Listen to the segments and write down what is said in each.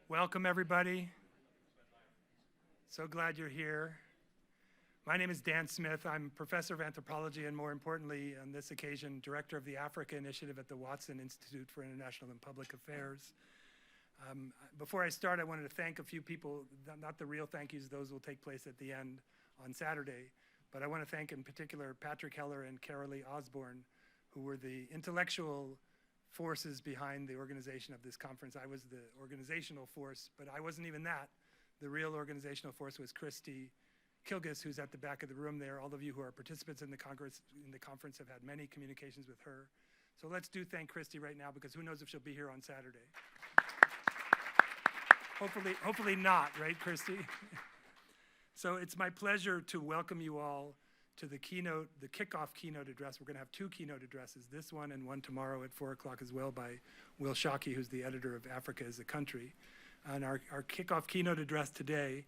Welcome, everybody. So glad you're here. My name is Dan Smith. I'm professor of anthropology and, more importantly, on this occasion, director of the Africa Initiative at the Watson Institute for International and Public Affairs. Before I start, I wanted to thank a few people, not the real thank yous, those will take place at the end on Saturday, but I want to thank in particular Patrick Heller and Carolee Osborne, who were the intellectual forces behind the organization of this conference. I was the organizational force, but I wasn't even that. The real organizational force was Christy Kilgus, who's at the back of the room there. All of you who are participants in the conference have had many communications with her. So let's thank Christy right now, because who knows if she'll be here on Saturday. Hopefully not, right, Christy? So it's my pleasure to welcome you all to the kickoff keynote address. We're going to have two keynote addresses, this one and one tomorrow at 4 o'clock as well by Will Shockey, who's the editor of Africa as a Country. And our kickoff keynote address today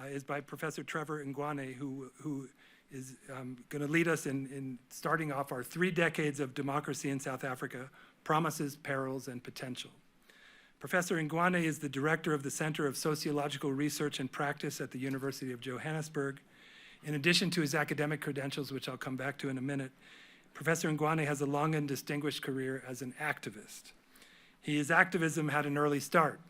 is by Professor Trevor Ngwane, who is going to lead us in starting off our 3 decades of democracy in South Africa, promises, perils, and potential. Professor Ngwane is the director of the Center of Sociological Research and Practice at the University of Johannesburg. In addition to his academic credentials, which I'll come back to in a minute, Professor Ngwane has a long and distinguished career as an activist. His activism had an early start.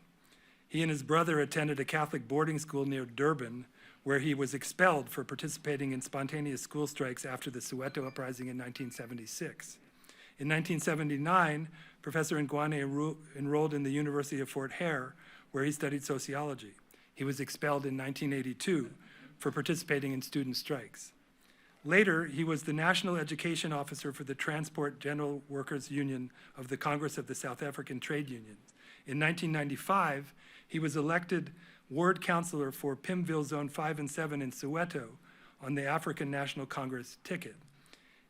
He and his brother attended a Catholic boarding school near Durban, where he was expelled for participating in spontaneous school strikes after the Soweto uprising in 1976. In 1979, Professor Ngwane enrolled in the University of Fort Hare, where he studied sociology. He was expelled in 1982 for participating in student strikes. Later, he was the National Education Officer for the Transport General Workers Union of the Congress of the South African Trade Unions. In 1995, he was elected ward councillor for Pimville Zone 5 and 7 in Soweto on the African National Congress ticket.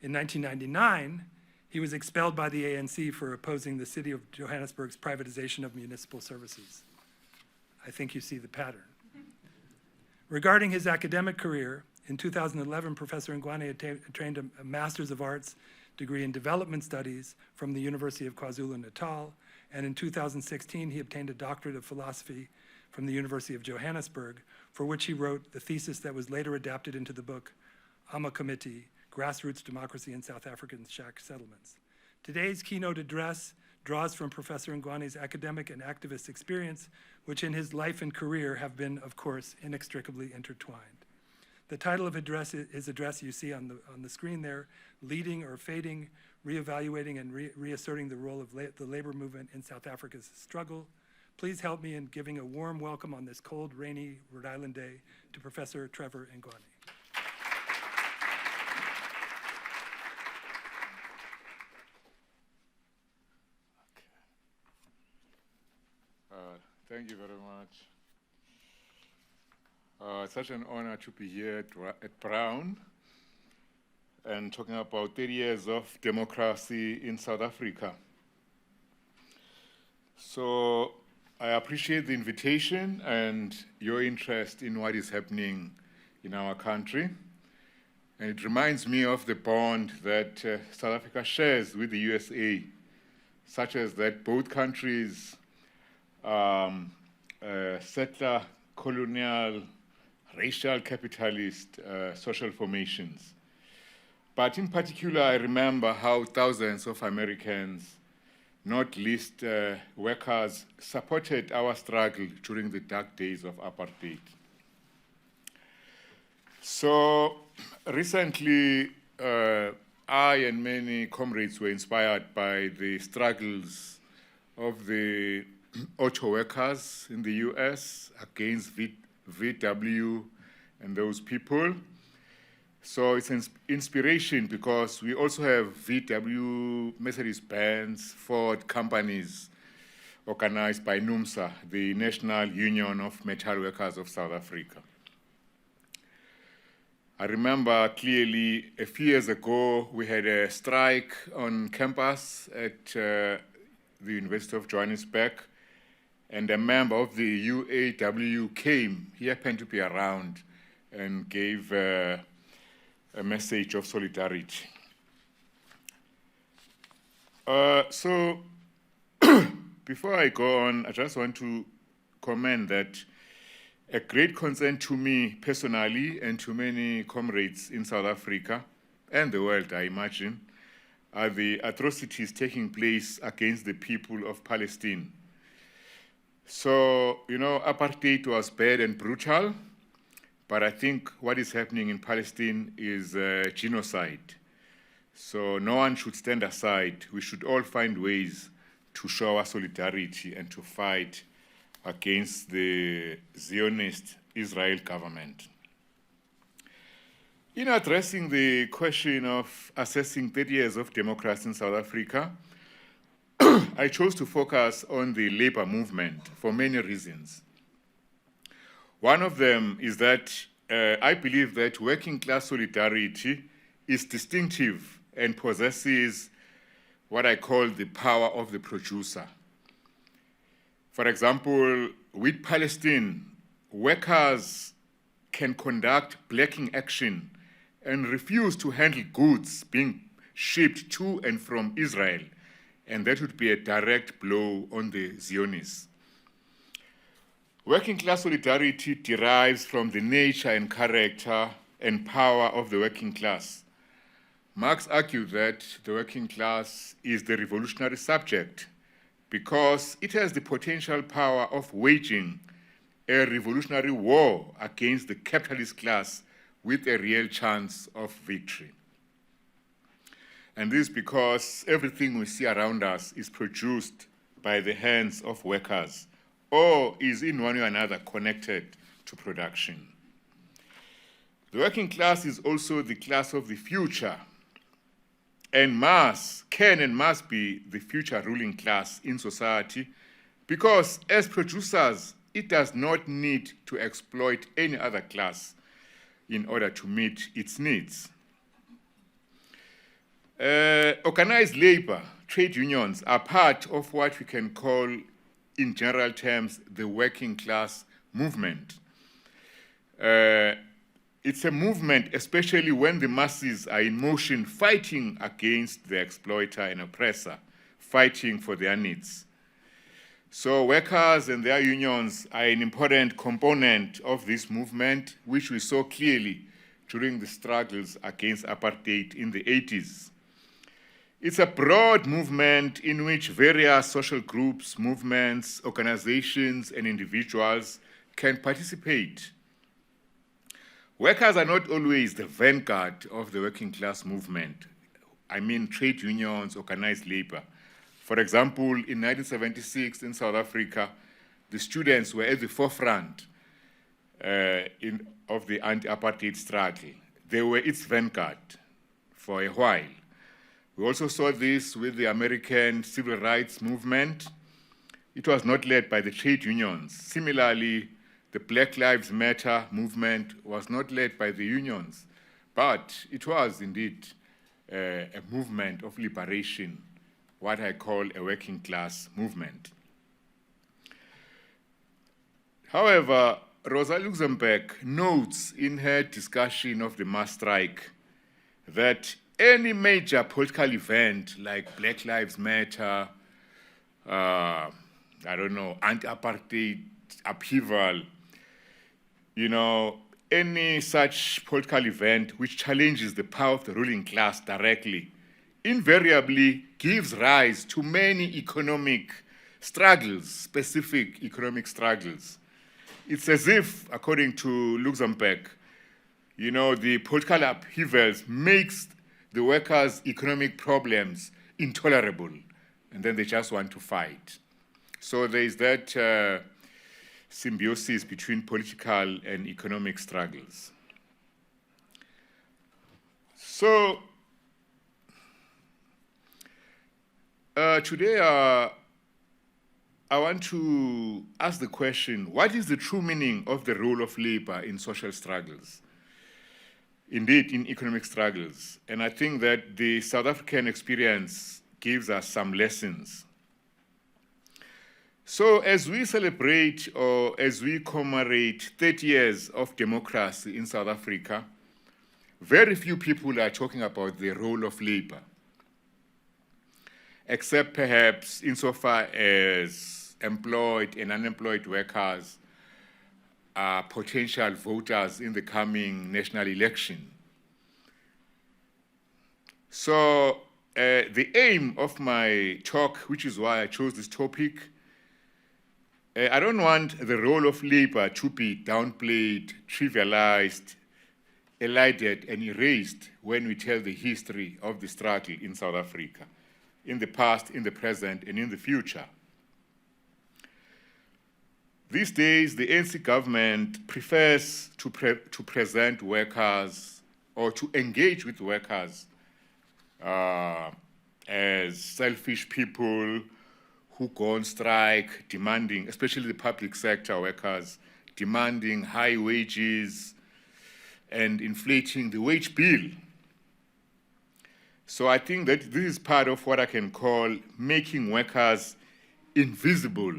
In 1999, he was expelled by the ANC for opposing the city of Johannesburg's privatization of municipal services. I think you see the pattern. Regarding his academic career, in 2011, Professor Ngwane attained a Master's of Arts degree in Development Studies from the University of KwaZulu-Natal, and in 2016, he obtained a Doctorate of Philosophy from the University of Johannesburg, for which he wrote the thesis that was later adapted into the book, AMA Committee, Grassroots Democracy in South African Shack Settlements. Today's keynote address draws from Professor Ngwane's academic and activist experience, which in his life and career have been, of course, inextricably intertwined. The title of his address you see on the screen there, Leading or Fading, Reevaluating and Reasserting the Role of the Labor Movement in South Africa's Struggle. Please help me in giving a warm welcome on this cold, rainy Rhode Island day to Professor Trevor Ngwane. Thank you very much. It's such an honor to be here at Brown and talking about 30 years of democracy in South Africa. So I appreciate the invitation and your interest in what is happening in our country. And it reminds me of the bond that South Africa shares with the USA, such as that both countries settler, colonial, racial, capitalist social formations. But in particular, I remember how thousands of Americans, not least workers, supported our struggle during the dark days of apartheid. So recently, I and many comrades were inspired by the struggles of the auto workers in the US against VW and those people. So it's an inspiration because we also have VW, Mercedes-Benz, Ford companies organized by NUMSA, the National Union of Metal Workers of South Africa. I remember clearly a few years ago, we had a strike on campus at the University of Johannesburg, and a member of the UAW came. He happened to be around and gave a message of solidarity. So before I go on, I just want to comment that a great concern to me personally and to many comrades in South Africa and the world, I imagine, are the atrocities taking place against the people of Palestine. So, apartheid was bad and brutal, but I think what is happening in Palestine is genocide. So no one should stand aside. We should all find ways to show our solidarity and to fight against the Zionist Israel government. In addressing the question of assessing 30 years of democracy in South Africa, I chose to focus on the labor movement for many reasons. One of them is that I believe that working class solidarity is distinctive and possesses what I call the power of the producer. For example, with Palestine, workers can conduct blacking action and refuse to handle goods being shipped to and from Israel, and that would be a direct blow on the Zionists. Working class solidarity derives from the nature and character and power of the working class. Marx argued that the working class is the revolutionary subject because it has the potential power of waging a revolutionary war against the capitalist class with a real chance of victory. And this is because everything we see around us is produced by the hands of workers or is in one way or another connected to production. The working class is also the class of the future and can and must be the future ruling class in society because as producers, it does not need to exploit any other class in order to meet its needs. Organized labor, trade unions, are part of what we can call, in general terms, the working class movement. It's a movement, especially when the masses are in motion fighting against the exploiter and oppressor, fighting for their needs. So workers and their unions are an important component of this movement, which we saw clearly during the struggles against apartheid in the 80s. It's a broad movement in which various social groups, movements, organizations, and individuals can participate. Workers are not always the vanguard of the working class movement. I mean trade unions, organized labor. For example, in 1976 in South Africa, the students were at the forefront of the anti-apartheid struggle. They were its vanguard for a while. We also saw this with the American civil rights movement. It was not led by the trade unions. Similarly, the Black Lives Matter movement was not led by the unions, but it was indeed a movement of liberation, what I call a working class movement. However, Rosa Luxemburg notes in her discussion of the mass strike that any major political event like Black Lives Matter, anti-apartheid upheaval, any such political event which challenges the power of the ruling class directly invariably gives rise to many economic struggles, specific economic struggles. It's as if, according to Luxemburg, the political upheavals makes the workers' economic problems intolerable, and then they just want to fight. So there is that symbiosis between political and economic struggles. So today I want to ask the question, what is the true meaning of the role of labor in social struggles? Indeed, in economic struggles. And I think that the South African experience gives us some lessons. So as we celebrate or as we commemorate 30 years of democracy in South Africa, very few people are talking about the role of labor, except perhaps insofar as employed and unemployed workers are potential voters in the coming national election. So the aim of my talk, which is why I chose this topic, I don't want the role of labor to be downplayed, trivialized, elided, and erased when we tell the history of the struggle in South Africa, in the past, in the present, and in the future. These days, the ANC government prefers to present workers or to engage with workers as selfish people who go on strike, demanding, especially the public sector workers, demanding high wages and inflating the wage bill. So I think that this is part of what I can call making workers invisible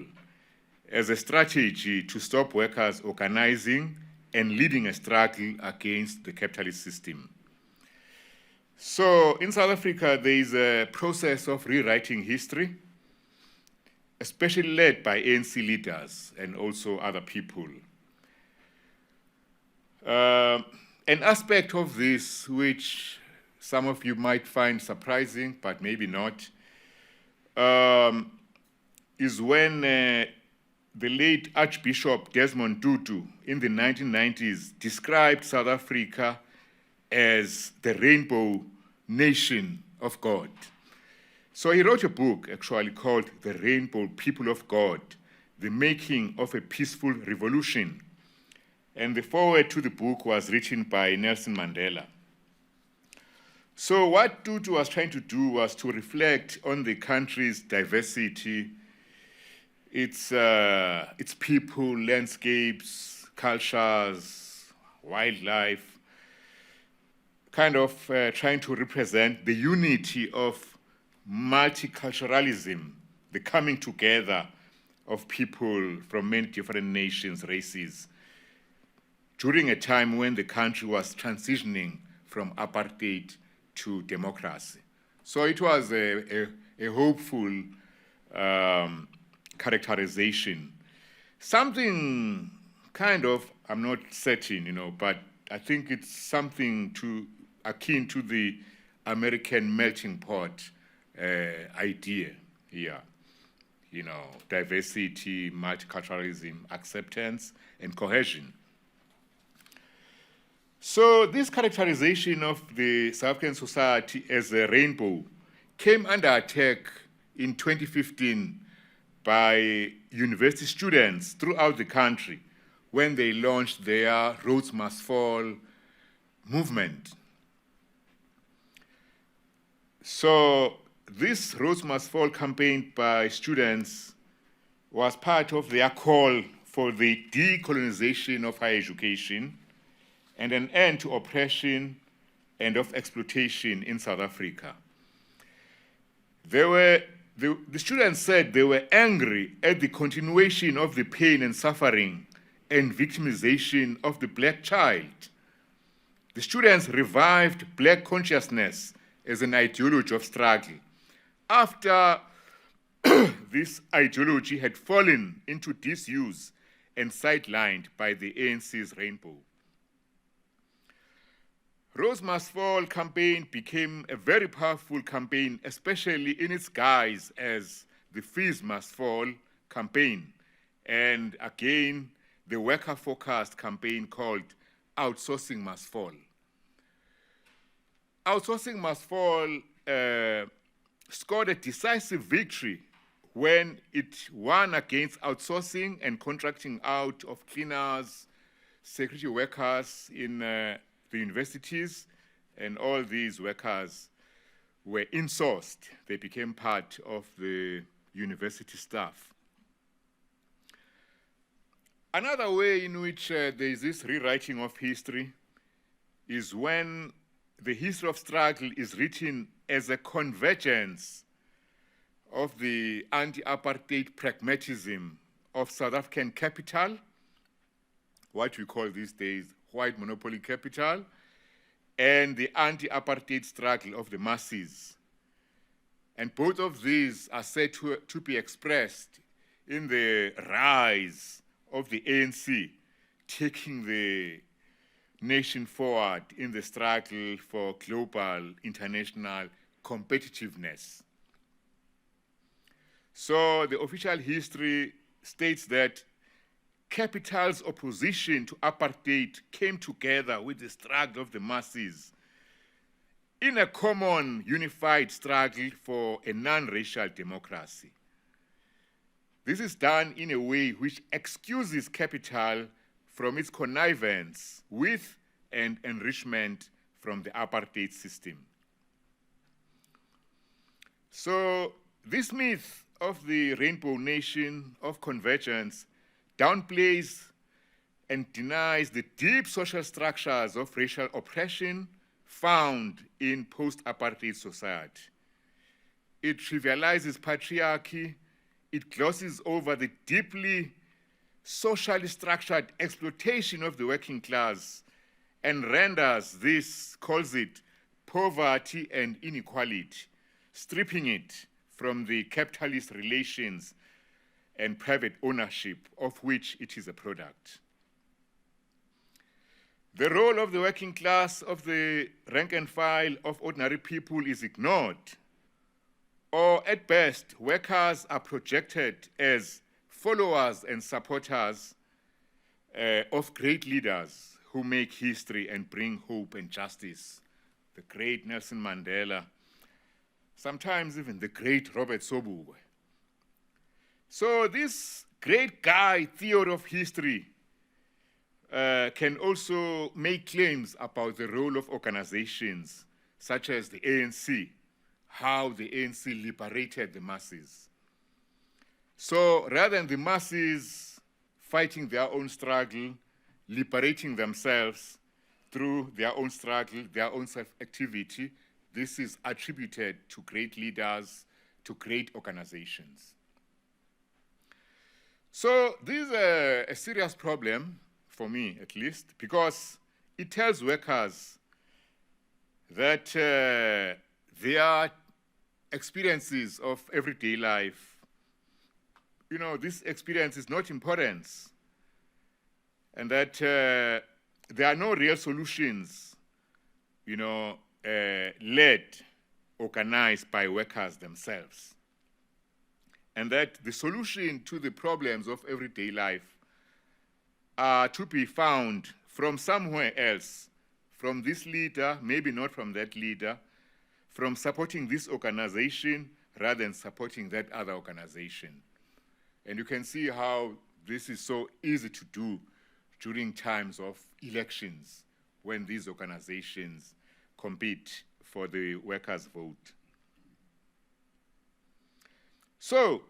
as a strategy to stop workers organizing and leading a struggle against the capitalist system. So in South Africa, there is a process of rewriting history, especially led by ANC leaders and also other people. An aspect of this, which some of you might find surprising, but maybe not, is when the late Archbishop Desmond Tutu in the 1990s described South Africa as the rainbow nation of God. So he wrote a book actually called The Rainbow People of God, The Making of a Peaceful Revolution. And the foreword to the book was written by Nelson Mandela. So what Tutu was trying to do was to reflect on the country's diversity, its people, landscapes, cultures, wildlife, kind of trying to represent the unity of multiculturalism, the coming together of people from many different nations, races, during a time when the country was transitioning from apartheid to democracy. So it was a hopeful characterization. Something kind of, I'm not certain, but I think it's something akin to the American melting pot idea here. Diversity, multiculturalism, acceptance, and cohesion. So this characterization of the South African society as a rainbow came under attack in 2015 by university students throughout the country when they launched their Rhodes Must Fall movement. So this Rhodes Must Fall campaign by students was part of their call for the decolonization of higher education and an end to oppression and of exploitation in South Africa. The students said they were angry at the continuation of the pain and suffering and victimization of the black child. The students revived black consciousness as an ideology of struggle after this ideology had fallen into disuse and sidelined by the ANC's rainbow. Rhodes Must Fall campaign became a very powerful campaign, especially in its guise as the Fees Must Fall campaign, and again, the worker-focused campaign called Outsourcing Must Fall. Outsourcing Must Fall scored a decisive victory when it won against outsourcing and contracting out of cleaners, security workers in the universities, and all these workers were insourced. They became part of the university staff. Another way in which there is this rewriting of history is when the history of struggle is written as a convergence of the anti-apartheid pragmatism of South African capital, what we call these days white monopoly capital, and the anti-apartheid struggle of the masses. And both of these are said to be expressed in the rise of the ANC, taking the nation forward in the struggle for global international competitiveness. So the official history states that capital's opposition to apartheid came together with the struggle of the masses in a common unified struggle for a non-racial democracy. This is done in a way which excuses capital from its connivance with and enrichment from the apartheid system. So this myth of the rainbow nation of convergence downplays and denies the deep social structures of racial oppression found in post-apartheid society. It trivializes patriarchy, it glosses over the deeply socially structured exploitation of the working class and renders this, calls it, poverty and inequality, stripping it from the capitalist relations and private ownership of which it is a product. The role of the working class, of the rank and file, of ordinary people is ignored, or at best, workers are projected as followers and supporters of great leaders who make history and bring hope and justice. The great Nelson Mandela, sometimes even the great Robert Sobukwe. So this great guy theory of history can also make claims about the role of organizations such as the ANC, how the ANC liberated the masses. So rather than the masses fighting their own struggle, liberating themselves through their own struggle, their own self-activity, this is attributed to great leaders, to great organizations. So this is a serious problem, for me at least, because it tells workers that their experiences of everyday life, this experience is not importance, and that there are no real solutions, led, organized by workers themselves. And that the solution to the problems of everyday life are to be found from somewhere else, from this leader, maybe not from that leader, from supporting this organization rather than supporting that other organization. And you can see how this is so easy to do during times of elections when these organizations compete for the workers' vote. So,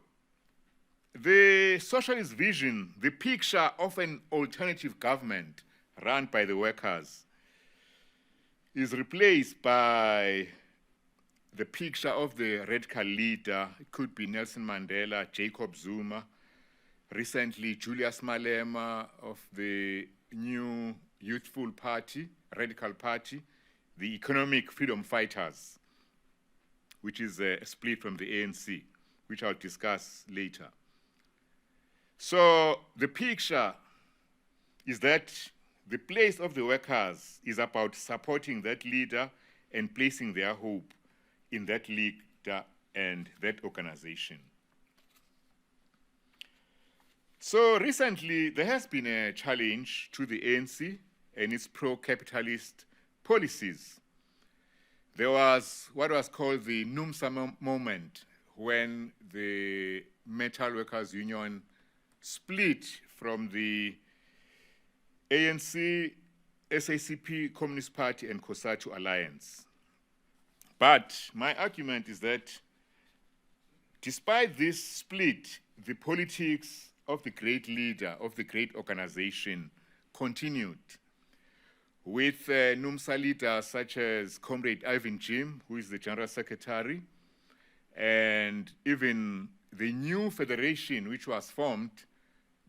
the socialist vision, the picture of an alternative government run by the workers, is replaced by the picture of the radical leader. It could be Nelson Mandela, Jacob Zuma, recently Julius Malema of the new youthful party, radical party, the Economic Freedom Fighters, which is a split from the ANC, which I'll discuss later. So the picture is that the place of the workers is about supporting that leader and placing their hope in that leader and that organization. So recently, there has been a challenge to the ANC and its pro-capitalist policies. There was what was called the NUMSA moment, when the Metal Workers Union split from the ANC, SACP, Communist Party, and COSATU alliance. But my argument is that despite this split, the politics of the great leader, of the great organization, continued with NUMSA leaders such as Comrade Ivan Jim, who is the General Secretary, and even the new federation which was formed,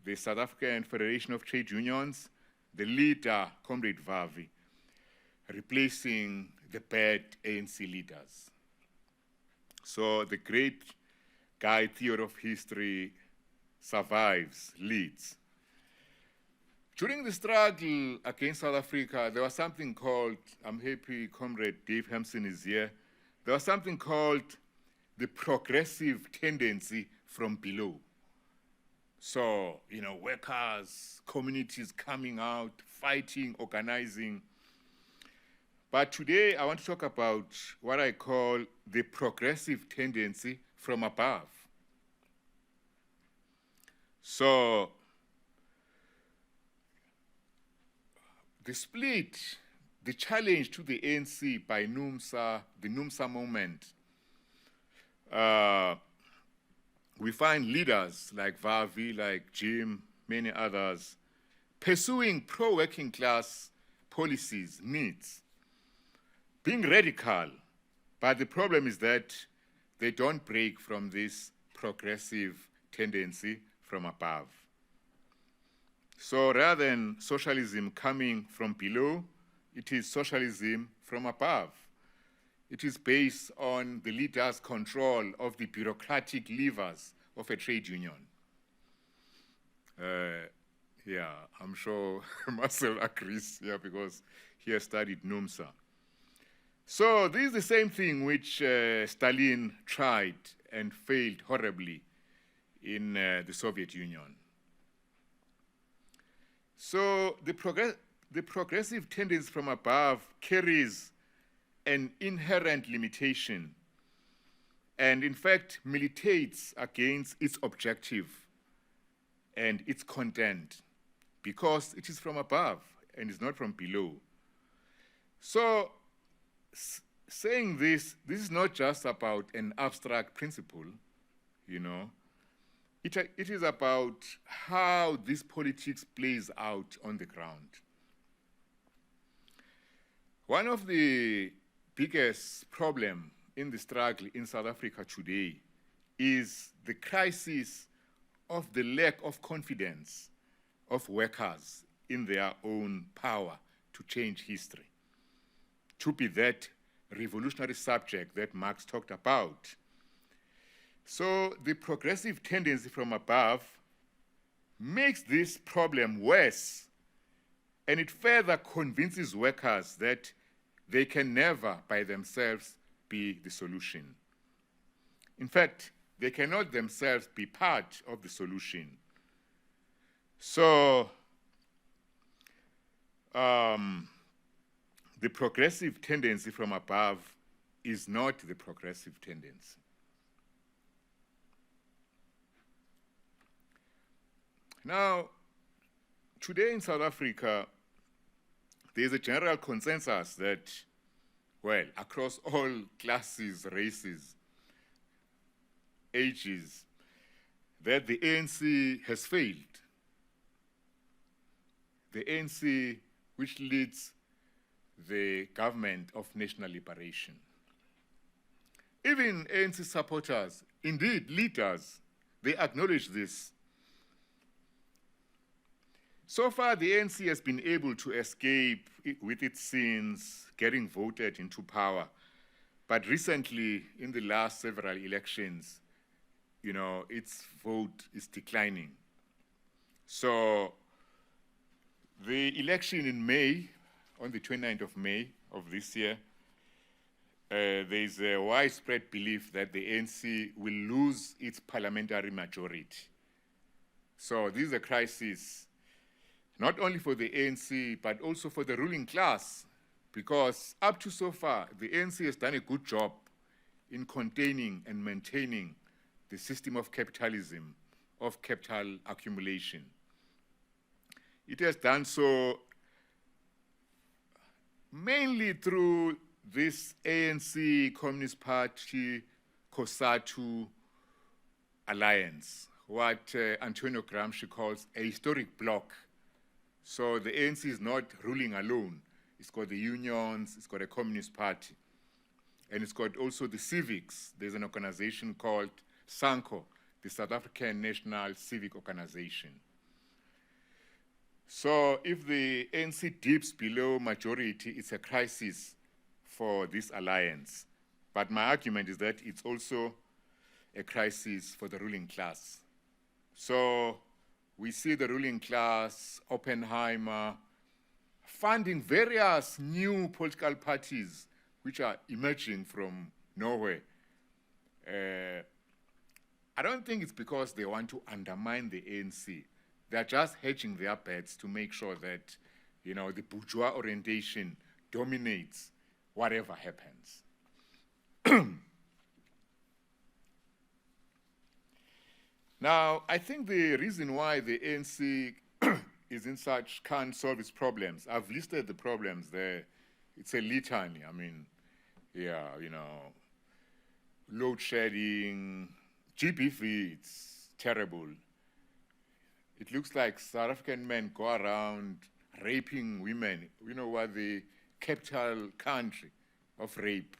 the South African Federation of Trade Unions, the leader, Comrade Vavi, replacing the bad ANC leaders. So the great guy theory of history survives, leads. During the struggle against South Africa, there was something called, I'm happy Comrade Dave Hampson is here, there was something called the progressive tendency from below. So, workers, communities coming out, fighting, organizing. But today I want to talk about what I call the progressive tendency from above. So, the split, the challenge to the ANC by NUMSA, the NUMSA moment, we find leaders like Vavi, like Jim, many others, pursuing pro-working class policies, needs, being radical. But the problem is that they don't break from this progressive tendency from above. So rather than socialism coming from below, it is socialism from above. It is based on the leader's control of the bureaucratic levers of a trade union. I'm sure Marcel agrees here because he has studied NUMSA. So this is the same thing which Stalin tried and failed horribly in the Soviet Union. So the progressive tendency from above carries an inherent limitation and in fact militates against its objective and its content because it is from above and is not from below. So saying this is not just about an abstract principle, It is about how this politics plays out on the ground. One of the biggest problems in the struggle in South Africa today is the crisis of the lack of confidence of workers in their own power to change history, to be that revolutionary subject that Marx talked about. So the progressive tendency from above makes this problem worse, and it further convinces workers that they can never by themselves be the solution. In fact, they cannot themselves be part of the solution. So the progressive tendency from above is not the progressive tendency. Now, today in South Africa, there is a general consensus that, well, across all classes, races, ages, that the ANC has failed. The ANC which leads the government of national liberation. Even ANC supporters, indeed leaders, they acknowledge this. So far, the ANC has been able to escape with its sins, getting voted into power. But recently, in the last several elections, its vote is declining. So the election in May, on the 29th of May of this year, there is a widespread belief that the ANC will lose its parliamentary majority. So this is a crisis not only for the ANC, but also for the ruling class, because up to so far, the ANC has done a good job in containing and maintaining the system of capitalism, of capital accumulation. It has done so mainly through this ANC Communist Party COSATU alliance, what Antonio Gramsci calls a historic bloc. So the ANC is not ruling alone. It's got the unions, it's got a Communist Party, and it's got also the civics. There's an organization called SANCO, the South African National Civic Organization. So if the ANC dips below majority, it's a crisis for this alliance. But my argument is that it's also a crisis for the ruling class. So we see the ruling class, Oppenheimer, funding various new political parties which are emerging from nowhere. I don't think it's because they want to undermine the ANC. They're just hedging their bets to make sure that, you know, the bourgeois orientation dominates whatever happens. Now, I think the reason why the ANC is in such, can't solve its problems, I've listed the problems there. It's a litany. I mean, yeah, you know, load shedding, GBV, it's terrible. It looks like South African men go around raping women. You know what, the capital country of rape,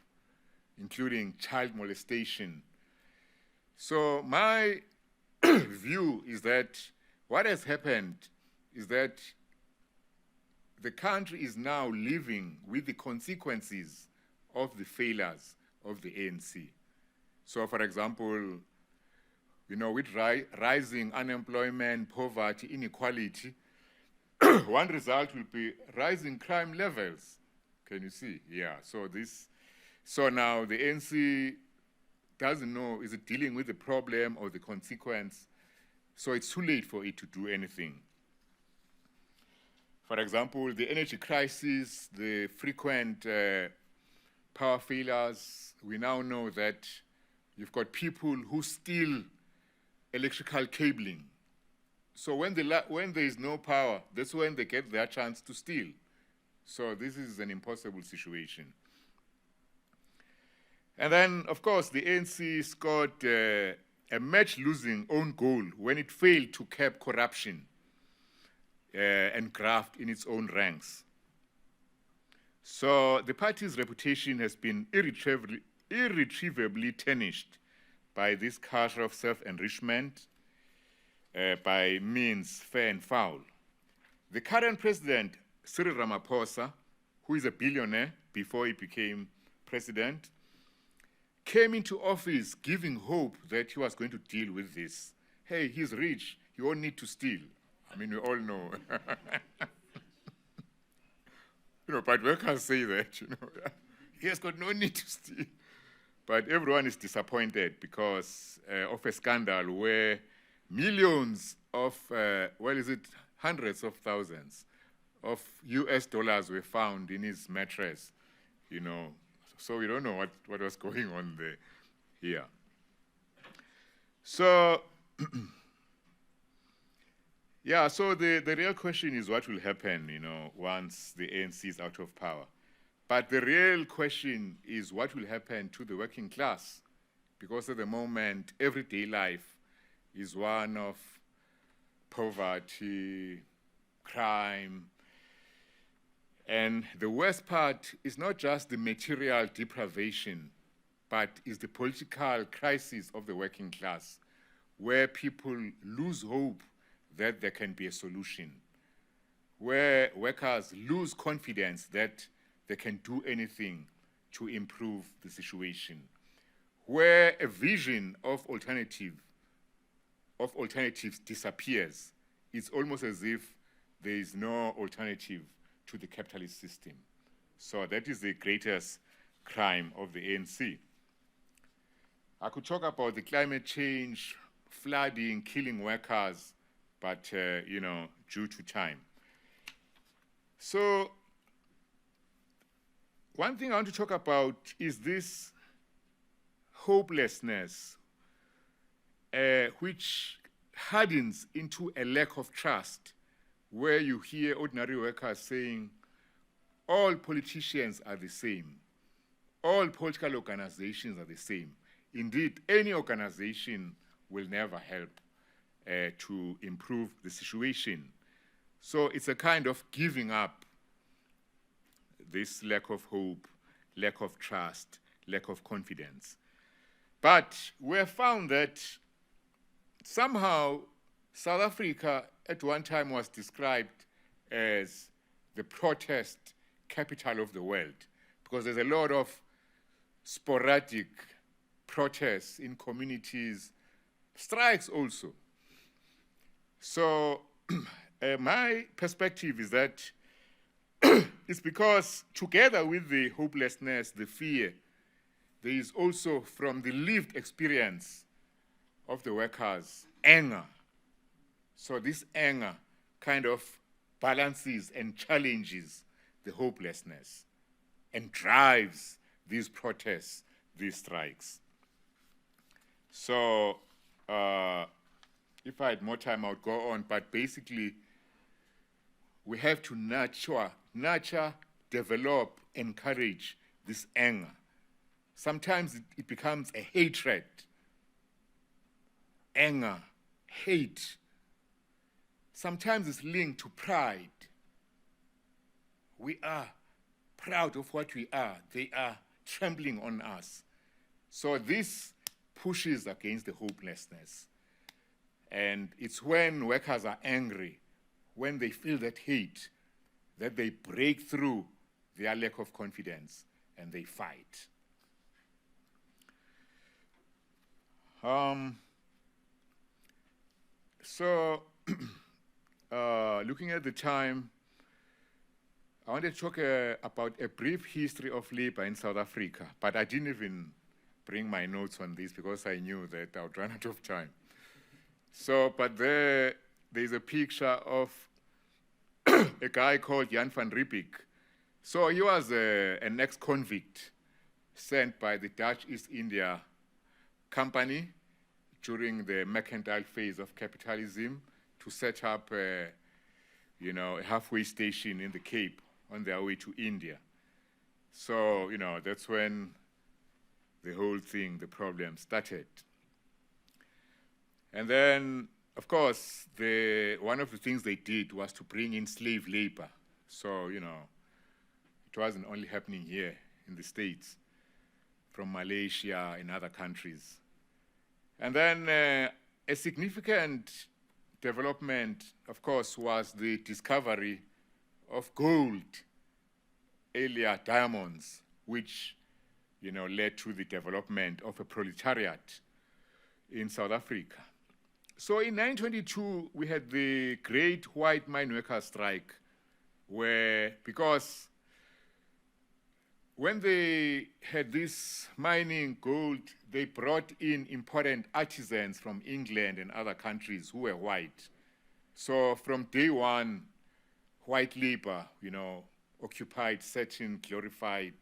including child molestation. So my view is that what has happened is that the country is now living with the consequences of the failures of the ANC. So, for example, you know, with rising unemployment, poverty, inequality, one result will be rising crime levels. Can you see? Yeah. So now the ANC doesn't know, is it dealing with the problem or the consequence? So it's too late for it to do anything. For example, the energy crisis, the frequent power failures, we now know that you've got people who steal electrical cabling. So when there is no power, that's when they get their chance to steal. So this is an impossible situation. And then, of course, the ANC scored a match-losing own goal when it failed to curb corruption and graft in its own ranks. So the party's reputation has been irretrievably tarnished by this culture of self-enrichment by means fair and foul. The current president, Cyril Ramaphosa, who is a billionaire before he became president, came into office giving hope that he was going to deal with this. Hey, he's rich, he won't need to steal. I mean, we all know. You know, but workers say that, you know, he has got no need to steal. But everyone is disappointed because of a scandal where millions of, hundreds of thousands of US dollars were found in his mattress, you know. So we don't know what was going on there here. So, yeah, so the real question is what will happen, you know, once the ANC is out of power. But the real question is what will happen to the working class, because at the moment, everyday life is one of poverty, crime, and the worst part is not just the material deprivation, but is the political crisis of the working class, where people lose hope that there can be a solution, where workers lose confidence that they can do anything to improve the situation, where a vision of alternatives disappears. It's almost as if there is no alternative to the capitalist system. So that is the greatest crime of the ANC. I could talk about the climate change, flooding, killing workers, but, you know, due to time. So one thing I want to talk about is this hopelessness, which hardens into a lack of trust, where you hear ordinary workers saying, all politicians are the same. All political organizations are the same. Indeed, any organization will never help to improve the situation. So it's a kind of giving up, this lack of hope, lack of trust, lack of confidence. But we have found that somehow South Africa at one time was described as the protest capital of the world, because there's a lot of sporadic protests in communities, strikes also. So my perspective is that it's because together with the hopelessness, the fear, there is also from the lived experience of the workers, anger. So this anger kind of balances and challenges the hopelessness and drives these protests, these strikes. So if I had more time, I would go on, but basically we have to nurture, develop, encourage this anger. Sometimes it becomes a hatred, anger, hate. Sometimes it's linked to pride. We are proud of what we are. They are trembling on us. So this pushes against the hopelessness. And it's when workers are angry, when they feel that hate, that they break through their lack of confidence and they fight. Looking at the time, I want to talk about a brief history of labor in South Africa, but I didn't even bring my notes on this because I knew that I would run out of time. So, but there's a picture of a guy called Jan van Riebeeck. So he was an ex-convict sent by the Dutch East India Company during the mercantile phase of capitalism to set up a halfway station in the Cape on their way to India. So, that's when the whole thing, the problem started. And then, of course, one of the things they did was to bring in slave labor. So, it wasn't only happening here in the States, from Malaysia and other countries. And then a significant development, of course, was the discovery of gold, earlier diamonds, which, led to the development of a proletariat in South Africa. So in 1922, we had the Great White Mine Workers Strike, because when they had this mining gold, they brought in important artisans from England and other countries who were white. So from day one, white labor, occupied certain glorified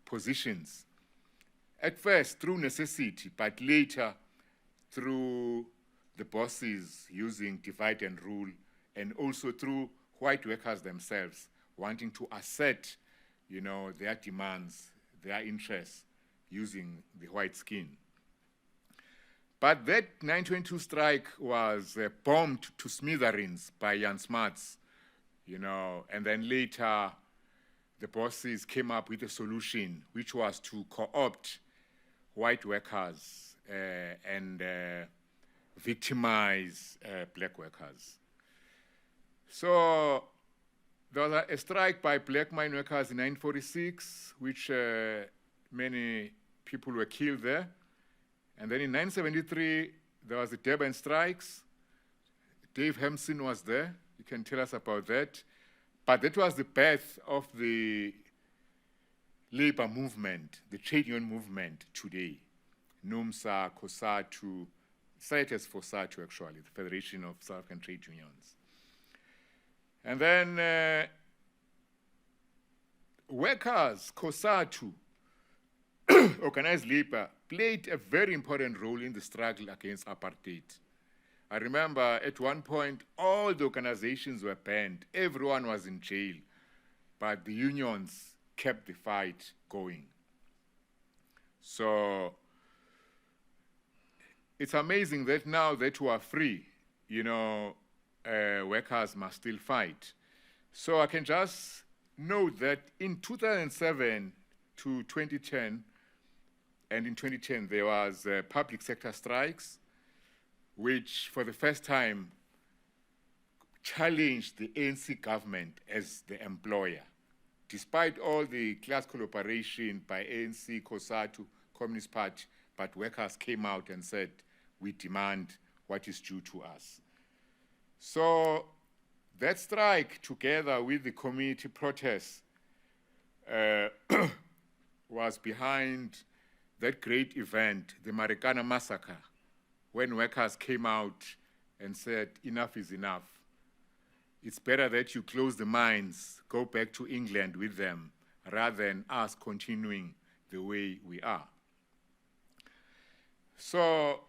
positions. At first through necessity, but later through the bosses using divide and rule, and also through white workers themselves wanting to assert, their demands, their interests, using the white skin. But that 1922 strike was bombed to smithereens by Jan Smuts, and then later the bosses came up with a solution, which was to co-opt white workers and victimize black workers. So there was a strike by black mine workers in 1946, which many people were killed there. And then in 1973, there was the Durban strikes. Dave Hempson was there. You can tell us about that. But that was the birth of the labor movement, the trade union movement today. NUMSA, COSATU, cited for SATU actually, the Federation of South African Trade Unions. And then workers, COSATU, organized labor, played a very important role in the struggle against apartheid. I remember at one point, all the organizations were banned. Everyone was in jail, but the unions kept the fight going. So it's amazing that now that we are free, workers must still fight. So I can just note that in 2007 to 2010, and in 2010 there was public sector strikes, which for the first time challenged the ANC government as the employer. Despite all the class collaboration by ANC, COSATU, Communist Party, but workers came out and said, we demand what is due to us. So that strike, together with the community protests, was behind that great event, the Marikana massacre, when workers came out and said, enough is enough. It's better that you close the mines, go back to England with them, rather than us continuing the way we are. So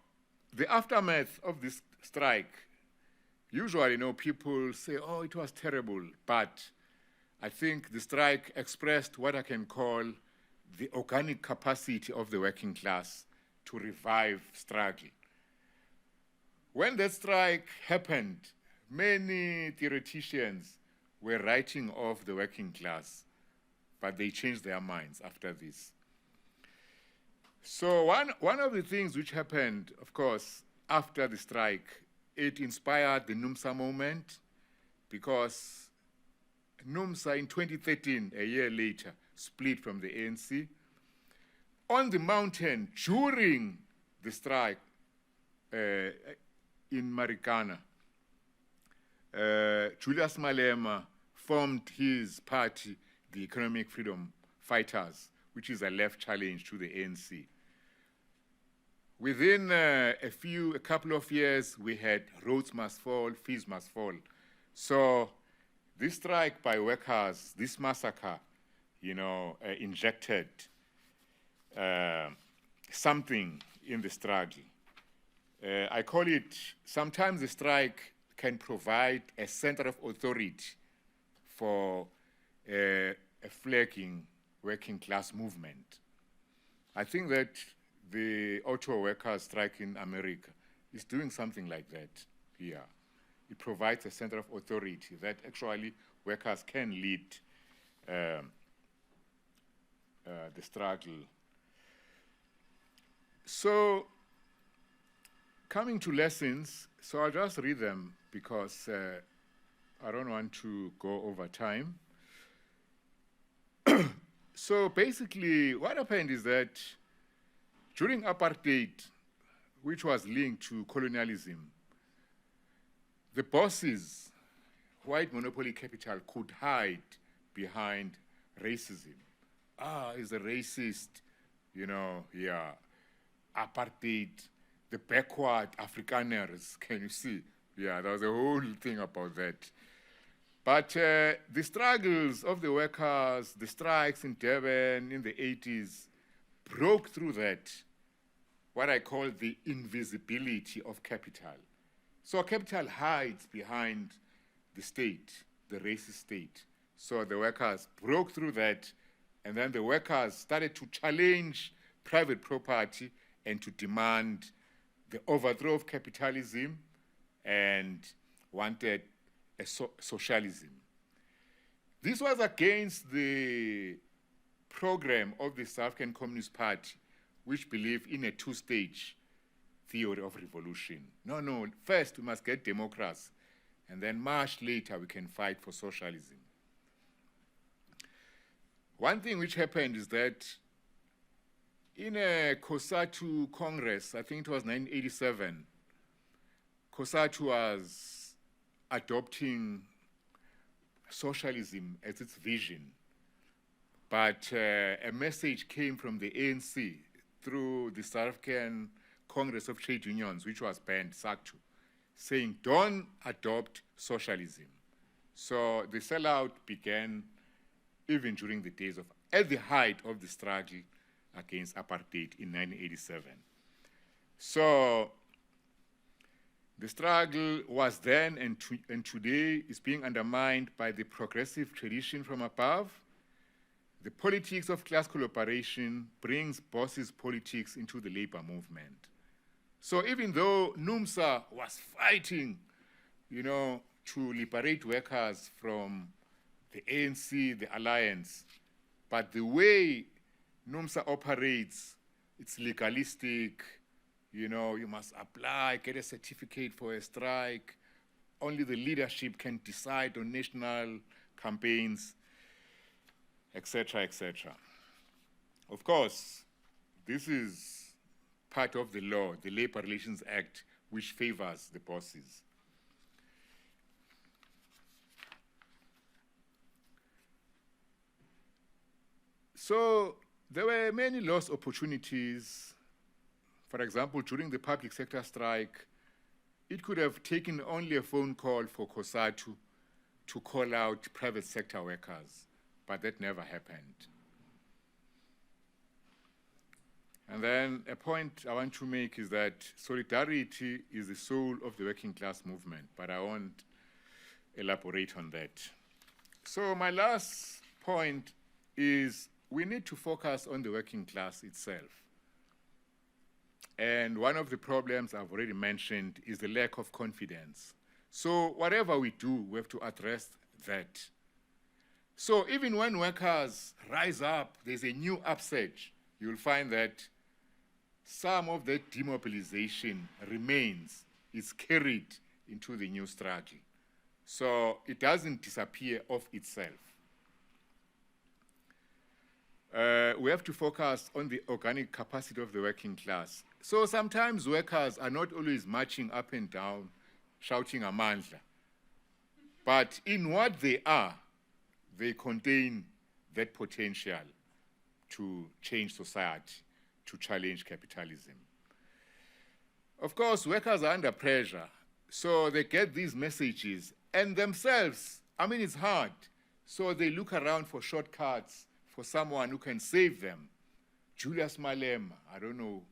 the aftermath of this strike, usually, people say, oh, it was terrible, but I think the strike expressed what I can call the organic capacity of the working class to revive struggle. When that strike happened, many theoreticians were writing off the working class, but they changed their minds after this. So one of the things which happened, of course, after the strike, it inspired the NUMSA movement, because NUMSA in 2013, a year later, split from the ANC. On the mountain, during the strike in Marikana, Julius Malema formed his party, the Economic Freedom Fighters, which is a left challenge to the ANC. Within a couple of years, we had roads must fall, fees must fall. So this strike by workers, this massacre, injected something in the struggle. I call it, sometimes the strike can provide a center of authority for a flagging working class movement. I think that the auto workers strike in America is doing something like that here. It provides a center of authority that actually workers can lead the struggle. So, coming to lessons, so I'll just read them because I don't want to go over time. So basically, what happened is that during apartheid, which was linked to colonialism, the bosses, white monopoly capital, could hide behind racism. He's a racist, apartheid, the backward Afrikaners, can you see? Yeah, there was a whole thing about that. But the struggles of the workers, the strikes in Durban in the 80s, broke through that, what I call the invisibility of capital. So capital hides behind the state, the racist state. So the workers broke through that, and then the workers started to challenge private property and to demand the overthrow of capitalism and wanted a socialism. This was against the program of the South African Communist Party, which believed in a two-stage theory of revolution. No, first we must get democracy, and then much later we can fight for socialism. One thing which happened is that in a COSATU Congress, I think it was 1987, COSATU was adopting socialism as its vision. But a message came from the ANC through the South African Congress of Trade Unions, which was banned, SACTU, saying, don't adopt socialism. So the sellout began even during the days of, at the height of the struggle against apartheid in 1987. So the struggle was then and today is being undermined by the progressive tradition from above. The politics of class collaboration brings bosses' politics into the labor movement. So even though NUMSA was fighting, to liberate workers from the ANC, the alliance, but the way NUMSA operates, it's legalistic. You must apply, get a certificate for a strike. Only the leadership can decide on national campaigns, etc., etc. Of course, this is part of the law, the Labor Relations Act, which favors the bosses. So there were many lost opportunities. For example, during the public sector strike, it could have taken only a phone call for COSATU to call out private sector workers, but that never happened. And then a point I want to make is that solidarity is the soul of the working class movement, but I won't elaborate on that. So my last point is we need to focus on the working class itself. And one of the problems I've already mentioned is the lack of confidence. So whatever we do, we have to address that. So even when workers rise up, there's a new upsurge, you'll find that some of that demobilization remains, is carried into the new struggle. So it doesn't disappear of itself. We have to focus on the organic capacity of the working class. So sometimes workers are not always marching up and down, shouting amandla. But in what they are, they contain that potential to change society, to challenge capitalism. Of course, workers are under pressure, so they get these messages, and themselves, I mean, it's hard. So they look around for shortcuts, for someone who can save them. Julius Malema, I don't know,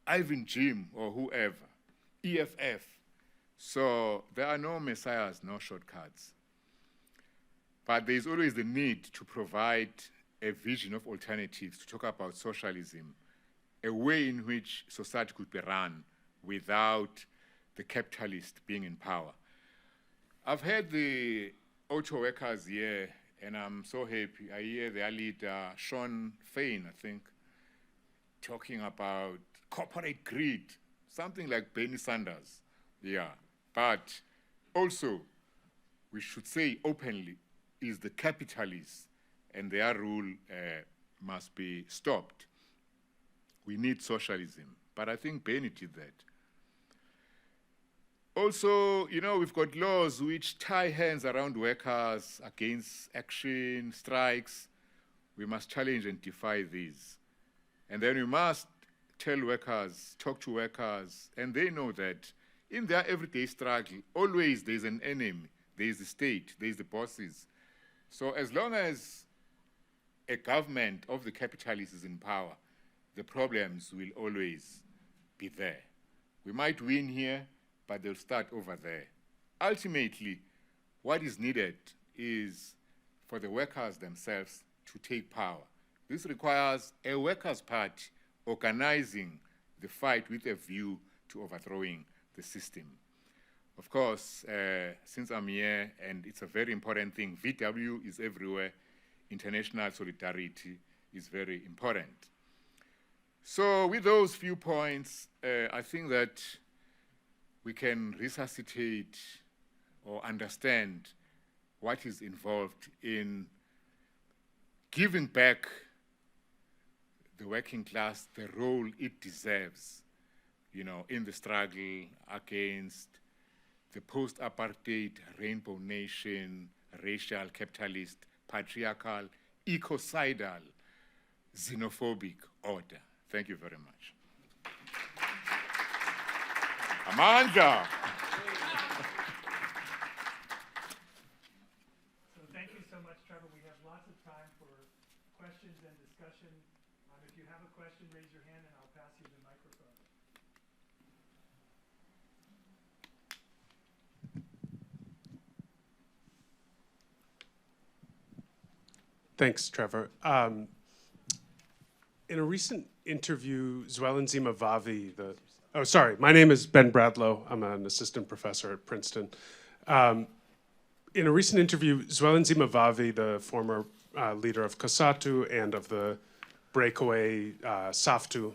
Ivan Jim or whoever, EFF. So there are no messiahs, no shortcuts. But there's always the need to provide a vision of alternatives, to talk about socialism, a way in which society could be run without the capitalist being in power. I've heard the auto workers here, and I'm so happy. I hear their leader, Sean Fain, I think, talking about corporate greed, something like Bernie Sanders. Yeah, but also, we should say openly, is the capitalists, and their rule must be stopped. We need socialism, but I think Bernie did that. Also, you know, we've got laws which tie hands around workers against action, strikes. We must challenge and defy these. And then we must tell workers, talk to workers, and they know that in their everyday struggle, always there's an enemy. There's the state, there's the bosses. So as long as a government of the capitalists is in power, the problems will always be there. We might win here, but they'll start over there. Ultimately, what is needed is for the workers themselves to take power. This requires a workers' party organizing the fight with a view to overthrowing the system. Of course, since I'm here, and it's a very important thing, VW is everywhere, international solidarity is very important. So with those few points, I think that we can resuscitate or understand what is involved in giving back the working class the role it deserves, you know, in the struggle against the post-apartheid rainbow nation, racial, capitalist, patriarchal, ecocidal, xenophobic order. Thank you very much. Amanda. So thank you so much, Trevor. We have lots of time for questions and discussion. If you have a question, raise your hand and I'll pass you the microphone. Thanks, Trevor. In a recent interview, Zwelinzima Vavi, my name is Ben Bradlow. I'm an assistant professor at Princeton. In a recent interview, Zwelinzima Vavi, the former leader of COSATU and of the breakaway SAFTU,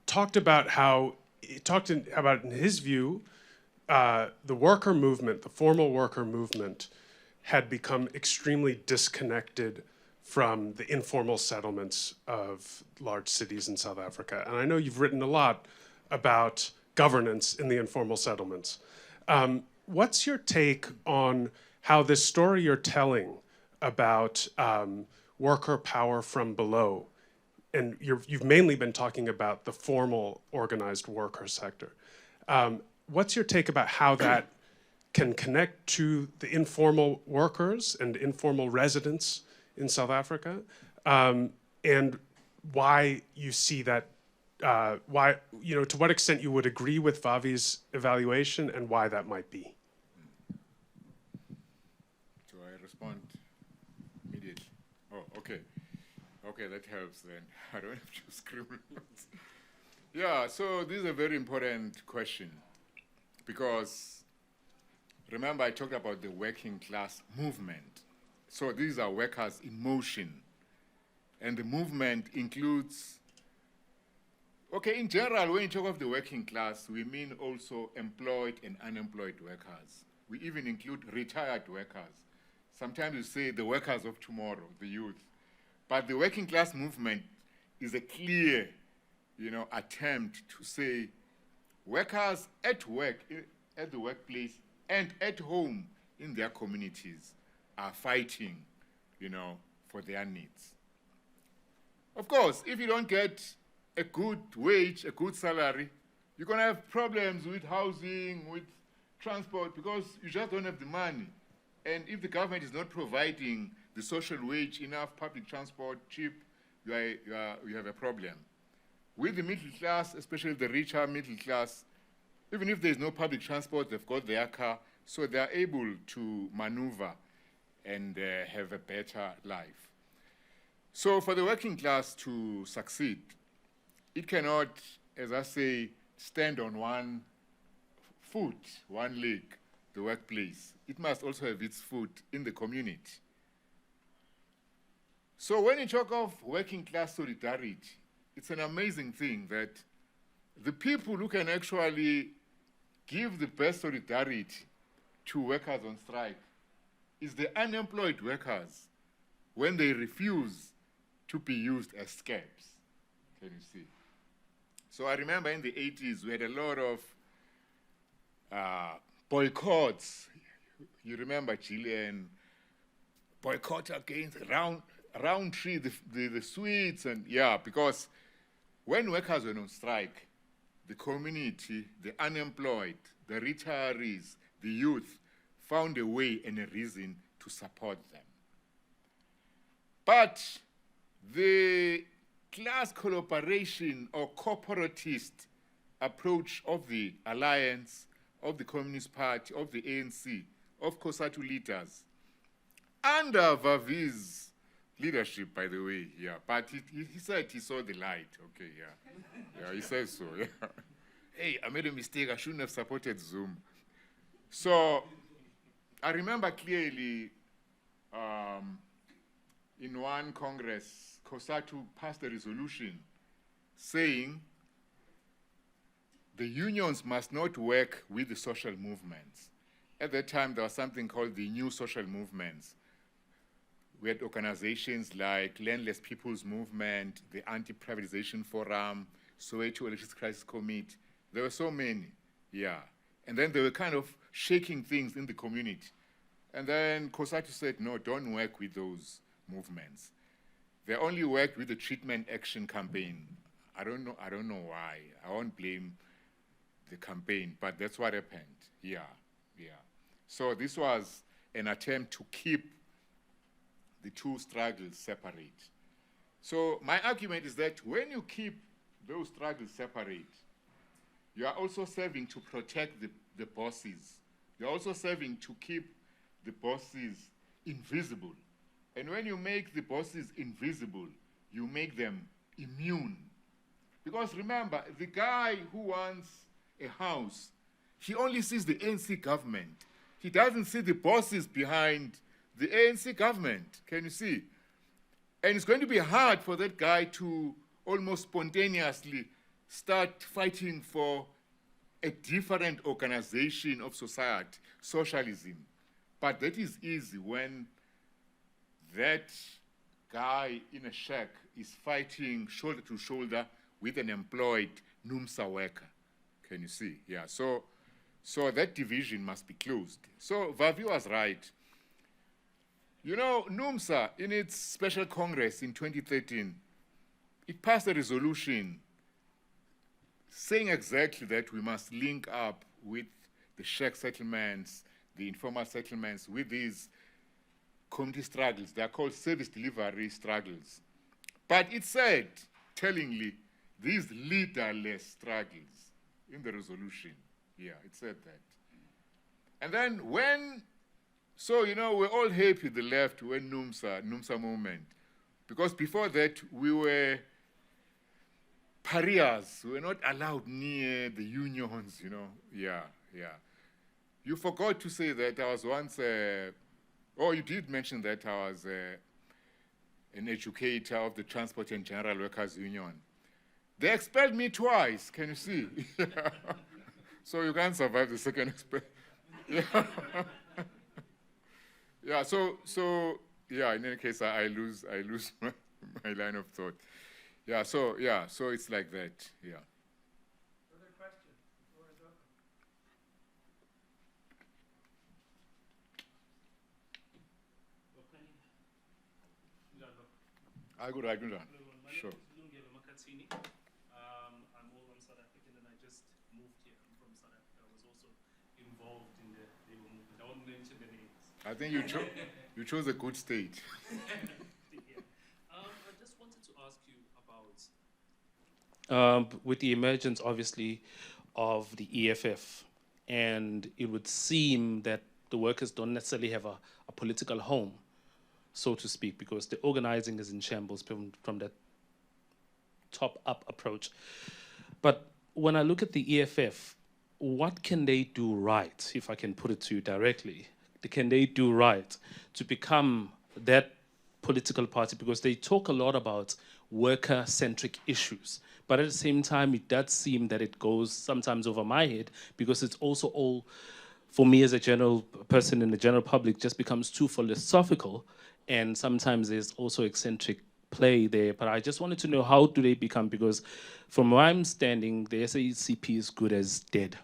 talked about how, in his view, the worker movement, the formal worker movement, had become extremely disconnected from the informal settlements of large cities in South Africa. And I know you've written a lot about governance in the informal settlements. What's your take on how this story you're telling about worker power from below. And you've mainly been talking about the formal organized worker sector. What's your take about how that can connect to the informal workers and informal residents in South Africa, and why you see that, why, to what extent you would agree with Vavi's evaluation and why that might be? Do I respond immediately? Oh, okay. Okay, that helps then. I don't have to scribble notes. Yeah, so this is a very important question because remember I talked about the working class movement. So these are workers in motion. And the movement includes, okay, in general, when you talk of the working class, we mean also employed and unemployed workers. We even include retired workers. Sometimes we say the workers of tomorrow, the youth. But the working class movement is a clear, attempt to say workers at work, at the workplace, and at home in their communities are fighting, for their needs. Of course, if you don't get a good wage, a good salary, you're going to have problems with housing, with transport, because you just don't have the money. And if the government is not providing the social wage, enough public transport, cheap, you have a problem. With the middle class, especially the richer middle class, even if there's no public transport, they've got their car, so they're able to maneuver and have a better life. So for the working class to succeed, it cannot, as I say, stand on one foot, one leg, the workplace. It must also have its foot in the community. So when you talk of working class solidarity, it's an amazing thing that the people who can actually give the best solidarity to workers on strike is the unemployed workers when they refuse to be used as scabs. Can you see? So I remember in the 80s, we had a lot of boycotts. You remember Chilean boycott against Roundtree, the Swedes, and because when workers were on strike, the community, the unemployed, the retirees, the youth found a way and a reason to support them. But the class collaboration or corporatist approach of the alliance, of the Communist Party, of the ANC, of COSATU leaders, under Vavi's leadership, by the way, but he said he saw the light, okay, he says so, Hey, I made a mistake, I shouldn't have supported Zoom. So, I remember clearly in one Congress, COSATU passed a resolution saying the unions must not work with the social movements. At that time, there was something called the New Social Movements. We had organizations like Landless People's Movement, the Anti-Privatization Forum, Soweto Electricity Crisis Committee. There were so many, And then they were kind of shaking things in the community. And then COSATU said, no, don't work with those movements. They only worked with the Treatment Action Campaign. I don't know why. I won't blame the campaign, but that's what happened. So this was an attempt to keep the two struggles separate. So my argument is that when you keep those struggles separate, you are also serving to protect the bosses. You're also serving to keep the bosses invisible. And when you make the bosses invisible, you make them immune. Because remember, the guy who wants a house, he only sees the ANC government. He doesn't see the bosses behind the ANC government. Can you see? And it's going to be hard for that guy to almost spontaneously start fighting for a different organization of society, socialism. But that is easy when that guy in a shack is fighting shoulder to shoulder with an employed NUMSA worker. Can you see? So that division must be closed. So Vavi was right. You know, NUMSA, in its special congress in 2013, it passed a resolution saying exactly that we must link up with the shack settlements, the informal settlements, with these community struggles. They are called service delivery struggles. But it said, tellingly, these leaderless struggles in the resolution. Yeah, it said that. And then so, you know, we're all happy, the left, when NUMSA movement. Because before that, we were pariahs. We were not allowed near the unions, you know. Yeah. You forgot to say that I was once, you did mention that I was an educator of the Transport and General Workers Union. They expelled me twice, can you see? So you can't survive the second expel. Yeah, so in any case, I lose my line of thought. So it's like that, yeah. Further questions? Floor is open. I go right now. Sure. I'm South African and I just moved here. I'm from South Africa. I was also involved in the labor movement. I won't mention the names. I think you chose a good state. I just wanted to ask you about, with the emergence, obviously, of the EFF, and it would seem that the workers don't necessarily have a political home, so to speak, because the organizing is in shambles from that top-up approach. But when I look at the EFF, what can they do right, if I can put it to you directly? Can they do right to become that political party? Because they talk a lot about worker-centric issues, but at the same time, it does seem that it goes sometimes over my head, because it's also all, for me as a general person in the general public, just becomes too philosophical, and sometimes there's also eccentric play there. But I just wanted to know, how do they become, because from where I'm standing, the SACP is good as dead,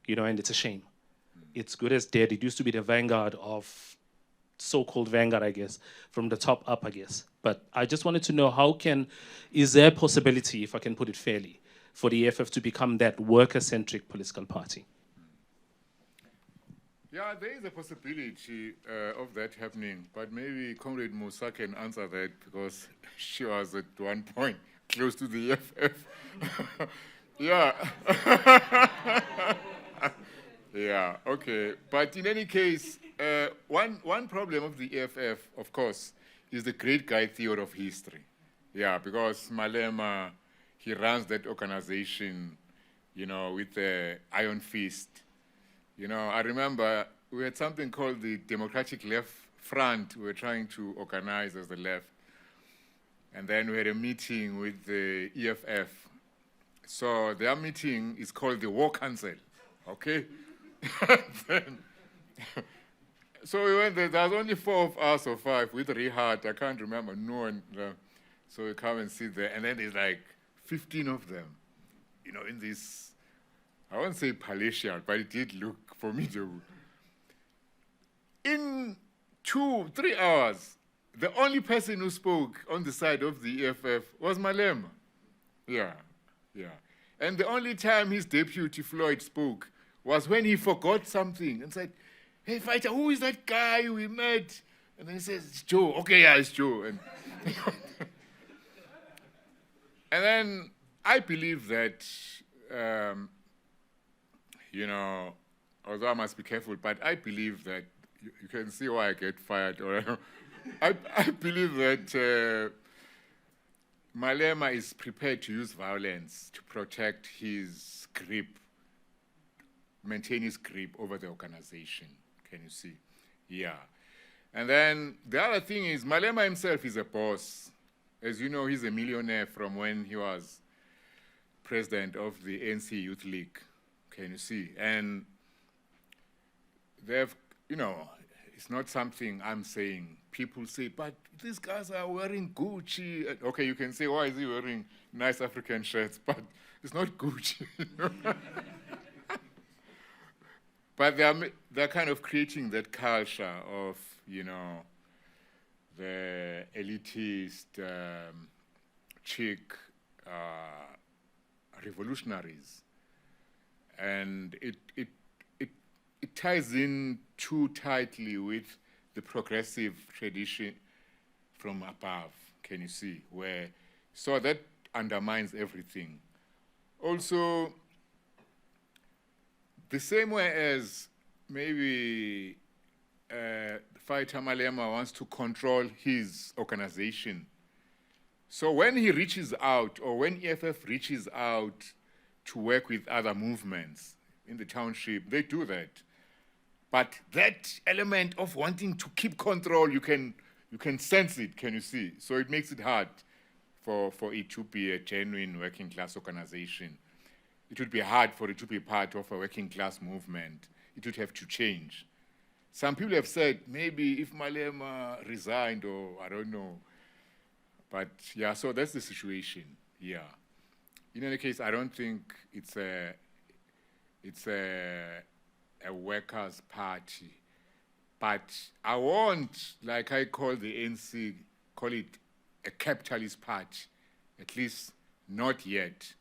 you know, and it's a shame. It's good as dead. It used to be the vanguard of, so-called vanguard, I guess, from the top up, I guess. But I just wanted to know, is there a possibility, if I can put it fairly, for the EFF to become that worker-centric political party? Yeah, there is a possibility of that happening, but maybe Comrade Musa can answer that, because she was at one point close to the EFF. Yeah. Yeah, okay. But in any case, one problem of the EFF, of course, is the great guy theory of history. Yeah, because Malema, he runs that organization, you know, with the iron fist. You know, I remember we had something called the Democratic Left Front. We were trying to organize as the left. And then we had a meeting with the EFF. So their meeting is called the War Council, okay? So we went there. There was only 4 of us or 5 with Rehat. I can't remember. No one. So we come and sit there, and then there's like 15 of them, you know, in this. I won't say palatial, but it did look formidable. In 2-3 hours, the only person who spoke on the side of the EFF was Malema. Yeah. And the only time his deputy Floyd spoke was when he forgot something and said, "Hey, fighter, who is that guy we met?" And then he says, "It's Joe." "Okay, yeah, it's Joe." And, and then I believe that, you know, although I must be careful, but I believe that, you can see why I get fired. Or I believe that Malema is prepared to use violence to protect his grip, maintain his grip over the organization. Can you see? Yeah. And then the other thing is, Malema himself is a boss. As you know, he's a millionaire from when he was president of the ANC Youth League. Can you see? And they've, you know, it's not something I'm saying. People say, but these guys are wearing Gucci. Okay, you can say, why is he wearing nice African shirts? But it's not Gucci. But they're kind of creating that culture of, you know, the elitist, chic revolutionaries. And it ties in too tightly with the progressive tradition from above, can you see? So that undermines everything. Also, the same way as maybe Fighter Malema wants to control his organization. So when he reaches out, or when EFF reaches out to work with other movements in the township, they do that. But that element of wanting to keep control, you can sense it, can you see? So it makes it hard for it to be a genuine working class organization. It would be hard for it to be part of a working class movement. It would have to change. Some people have said maybe if Malema resigned, or I don't know. But yeah, so that's the situation. Yeah. In any case, I don't think it's a workers' party. But I won't, like I call the ANC, call it a capitalist party, at least not yet.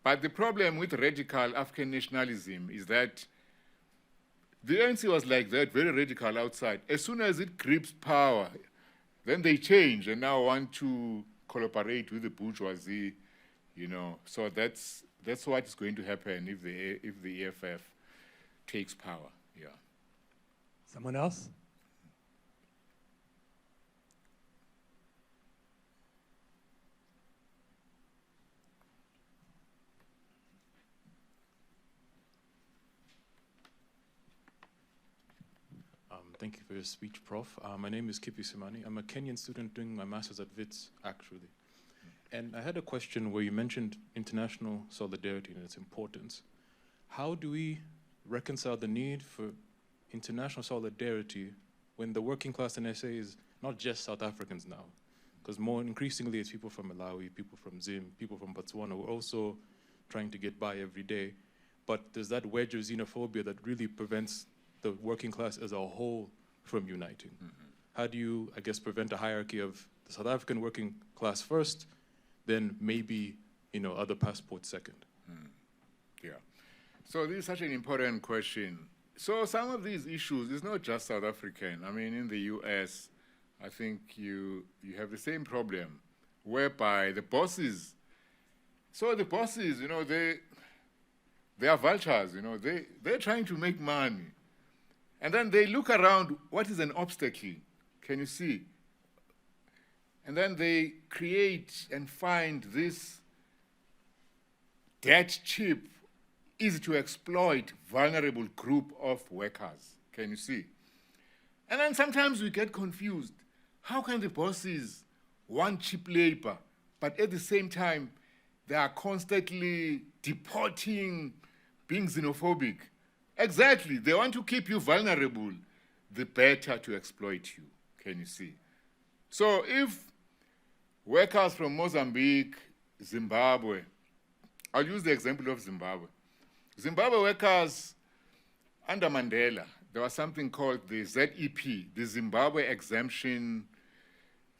But the problem with radical African nationalism is that the ANC was like that, very radical outside. As soon as it grips power, then they change and now want to collaborate with the bourgeoisie, you know. So that's what is going to happen if the EFF takes power. Yeah. Someone else? Thank you for your speech, Prof. My name is Kipi Simani. I'm a Kenyan student doing my master's at WITS, actually. And I had a question where you mentioned international solidarity and its importance. How do we reconcile the need for international solidarity when the working class in SA is not just South Africans now? Because more increasingly it's people from Malawi, people from Zim, people from Botswana who are also trying to get by every day. But there's that wedge of xenophobia that really prevents the working class as a whole from uniting. Mm-hmm. How do you, I guess, prevent a hierarchy of the South African working class first, then maybe, you know, other passports second? Yeah. So this is such an important question. So some of these issues is not just South African. I mean, in the US, I think you have the same problem, whereby the bosses, you know, they are vultures, you know, they're trying to make money. And then they look around, what is an obstacle? Can you see? And then they create and find this dead cheap, easy to exploit, vulnerable group of workers. Can you see? And then sometimes we get confused. How can the bosses want cheap labor, but at the same time, they are constantly deporting, being xenophobic? Exactly, they want to keep you vulnerable, the better to exploit you, can you see? So if workers from Mozambique, Zimbabwe, I'll use the example of Zimbabwe. Zimbabwe workers under Mandela, there was something called the ZEP, the Zimbabwe Exemption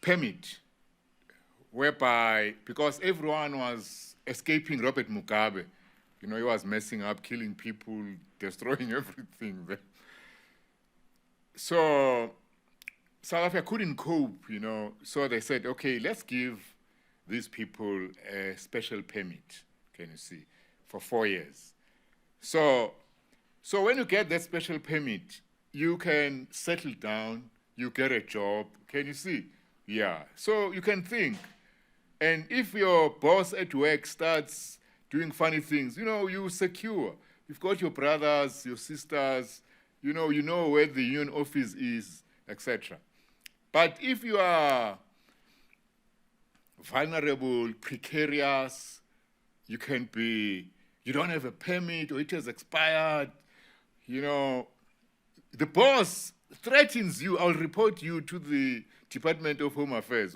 Permit, whereby, because everyone was escaping Robert Mugabe, you know, he was messing up, killing people, destroying everything. So South Africa couldn't cope, you know, so they said, okay, let's give these people a special permit, can you see, for 4 years. So when you get that special permit, you can settle down, you get a job, can you see? Yeah, so you can think. And if your boss at work starts doing funny things, you know, you're secure. You've got your brothers, your sisters, you know where the union office is, etc. But if you are vulnerable, precarious, you don't have a permit or it has expired, you know, the boss threatens you, I'll report you to the Department of Home Affairs.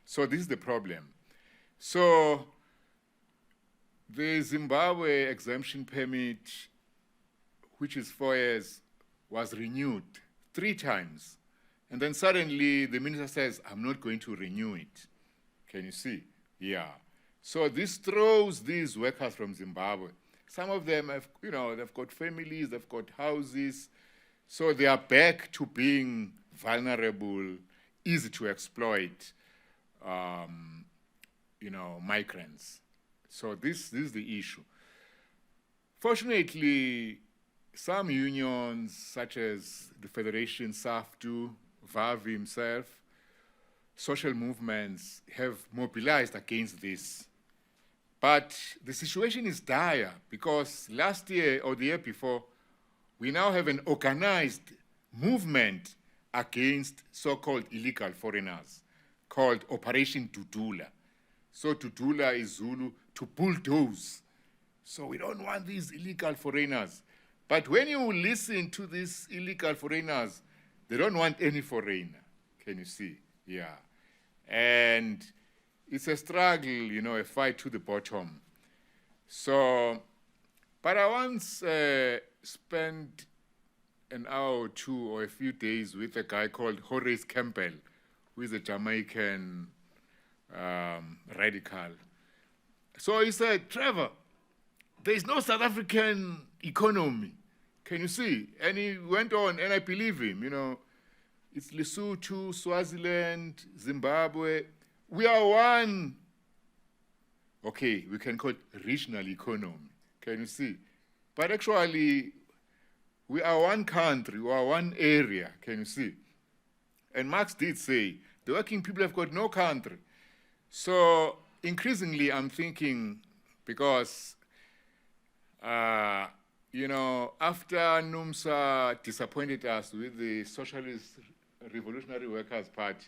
So this is the problem. So the Zimbabwe exemption permit, which is 4 years, was renewed 3 times. And then suddenly the minister says, I'm not going to renew it. Can you see? Yeah. So this throws these workers from Zimbabwe. Some of them have, they've got families, they've got houses. So they are back to being vulnerable, easy to exploit, migrants. So this is the issue. Fortunately, some unions, such as the Federation, SAFTU, VAVI himself, social movements have mobilized against this. But the situation is dire because last year or the year before, we now have an organized movement against so-called illegal foreigners called Operation Dudula. So Dudula is Zulu, to bulldoze. So we don't want these illegal foreigners. But when you listen to these illegal foreigners, they don't want any foreigner. Can you see? Yeah. And it's a struggle, a fight to the bottom. So, but I once spent an hour or two or a few days with a guy called Horace Campbell, who is a Jamaican radical. So he said, Trevor, there is no South African economy. Can you see? And he went on, and I believe him, It's Lesotho, Swaziland, Zimbabwe. We are one, okay, we can call it regional economy. Can you see? But actually, we are one country, we are one area. Can you see? And Marx did say, the working people have got no country. So increasingly, I'm thinking, because after NUMSA disappointed us with the Socialist Revolutionary Workers' Party,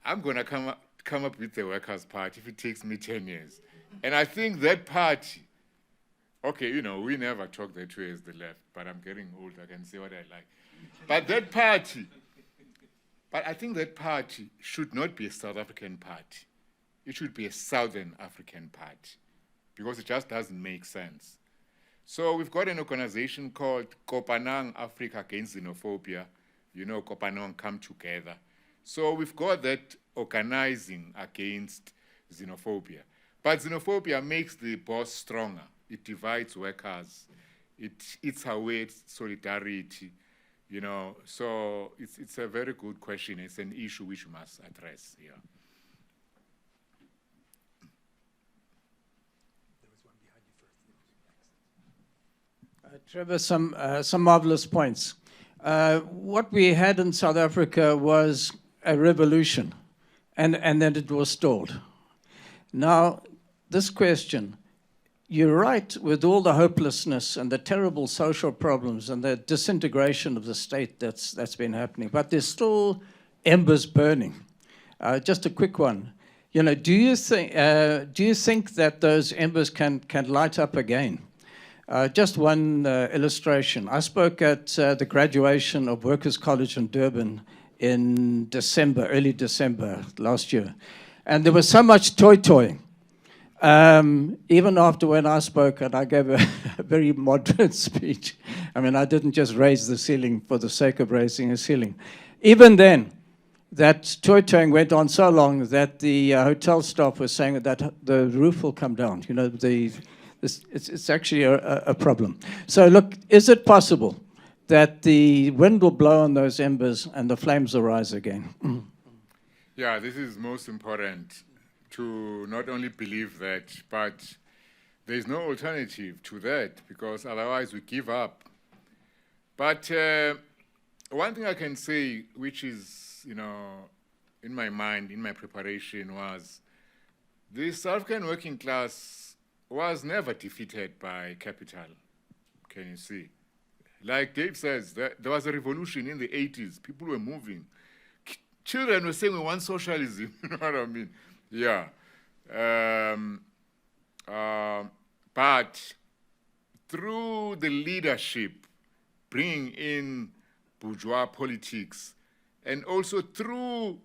I'm going to come up with the Workers' Party if it takes me 10 years. And I think that party, okay, we never talk that way as the left, but I'm getting old, I can say what I like. But that party, I think that party should not be a South African party. It should be a Southern African party, because it just doesn't make sense. So we've got an organization called Kopanang Africa Against Xenophobia. Kopanang come together. So we've got that organizing against xenophobia. But xenophobia makes the boss stronger. It divides workers. It eats away solidarity, So it's a very good question. It's an issue which we must address here. Trevor, some marvelous points. What we had in South Africa was a revolution, and then it was stalled. Now, this question, you're right with all the hopelessness and the terrible social problems and the disintegration of the state that's been happening, but there's still embers burning. Just a quick one. Do you think that those embers can light up again? Just one illustration. I spoke at the graduation of Workers' College in Durban in December, early December last year. And there was so much toy-toying. Even after when I spoke, and I gave a very moderate speech. I mean, I didn't just raise the ceiling for the sake of raising a ceiling. Even then, that toy-toying went on so long that the hotel staff was saying that the roof will come down. It's actually a problem. So look, is it possible that the wind will blow on those embers and the flames will rise again? Yeah, this is most important, to not only believe that, but there's no alternative to that, because otherwise we give up. But one thing I can say, which is, in my mind, in my preparation, was the South African working class was never defeated by capital. Can you see? Like Dave says, there was a revolution in the 80s. People were moving. Children were saying we want socialism. You know what I mean? Yeah. But through the leadership, bringing in bourgeois politics, and also through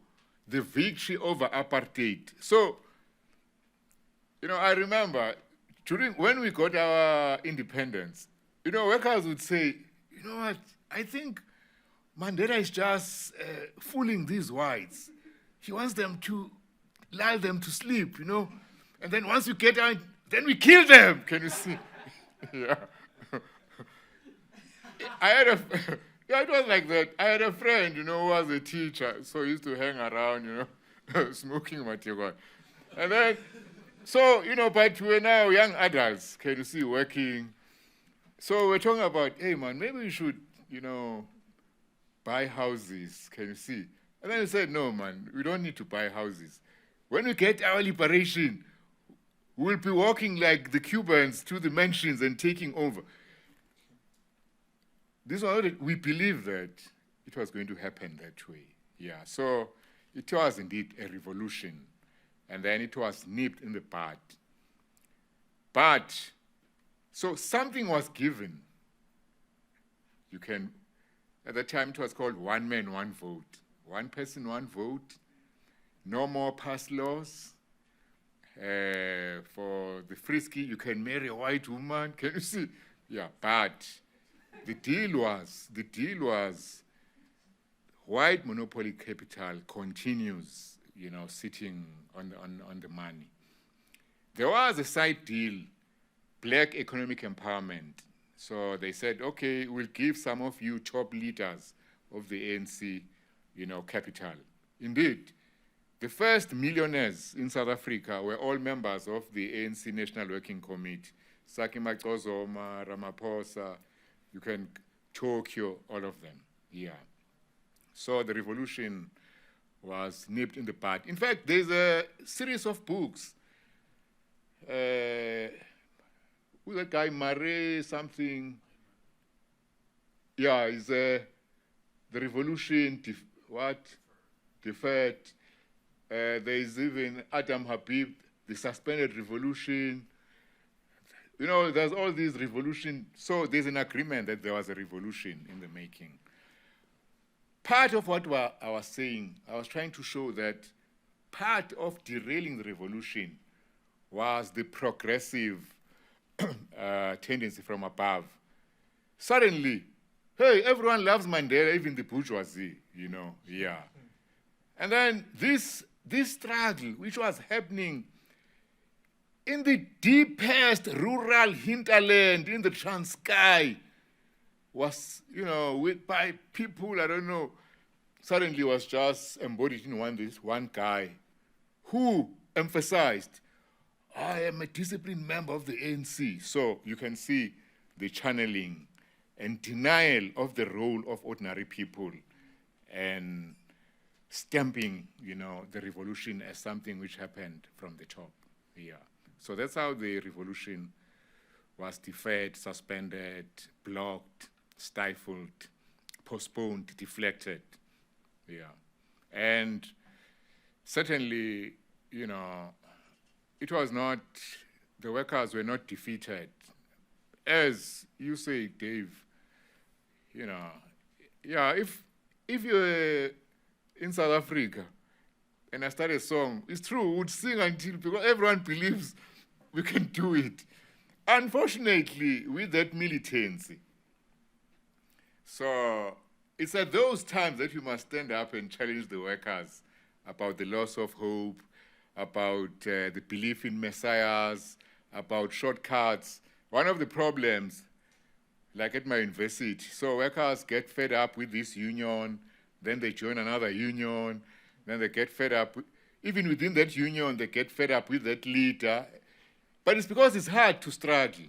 the victory over apartheid. So, I remember when we got our independence, workers would say, you know what, I think Mandela is just fooling these whites. He wants them to lull them to sleep, And then once you get out, then we kill them. Can you see? Yeah. It was like that. I had a friend, who was a teacher, so he used to hang around, smoking material. And then, but we're now young adults, can you see, working. So we're talking about, hey, man, maybe we should, buy houses, can you see? And then he said, no, man, we don't need to buy houses. When we get our liberation, we'll be walking like the Cubans to the mansions and taking over. We believe that it was going to happen that way. Yeah, so it was indeed a revolution. And then it was nipped in the bud. But, so something was given. At that time it was called one man, one vote. One person, one vote. No more pass laws. For the frisky, you can marry a white woman. Can you see? Yeah, but the deal was white monopoly capital continues, sitting on the money. There was a side deal, black economic empowerment. So they said, okay, we'll give some of you top leaders of the ANC, capital. Indeed, the first millionaires in South Africa were all members of the ANC National Working Committee. Saki Macozoma, Ramaphosa, you can Tokyo, all of them. Yeah. So the revolution was nipped in the bud. In fact, there's a series of books. Who's that guy, Murray something? Yeah, it's the revolution, deferred. There's even Adam Habib, the suspended revolution. There's all these revolutions. So there's an agreement that there was a revolution in the making. Part of what I was saying, I was trying to show that part of derailing the revolution was the progressive tendency from above. Suddenly, hey, everyone loves Mandela, even the bourgeoisie, yeah. And then this struggle, which was happening in the deepest rural hinterland in the Transkei, was, by people, I don't know, suddenly was just embodied in this one guy who emphasized, I am a disciplined member of the ANC. So you can see the channeling and denial of the role of ordinary people and stamping, the revolution as something which happened from the top. Yeah. So that's how the revolution was deferred, suspended, blocked, stifled, postponed, deflected. Yeah. And certainly, it was not, the workers were not defeated. As you say, Dave, if you're in South Africa and I start a song, it's true, we would sing until, because everyone believes we can do it. Unfortunately, with that militancy. So it's at those times that you must stand up and challenge the workers about the loss of hope, about the belief in messiahs, about shortcuts. One of the problems, like at my university, so workers get fed up with this union, then they join another union, then they get fed up. Even within that union, they get fed up with that leader. But it's because it's hard to struggle.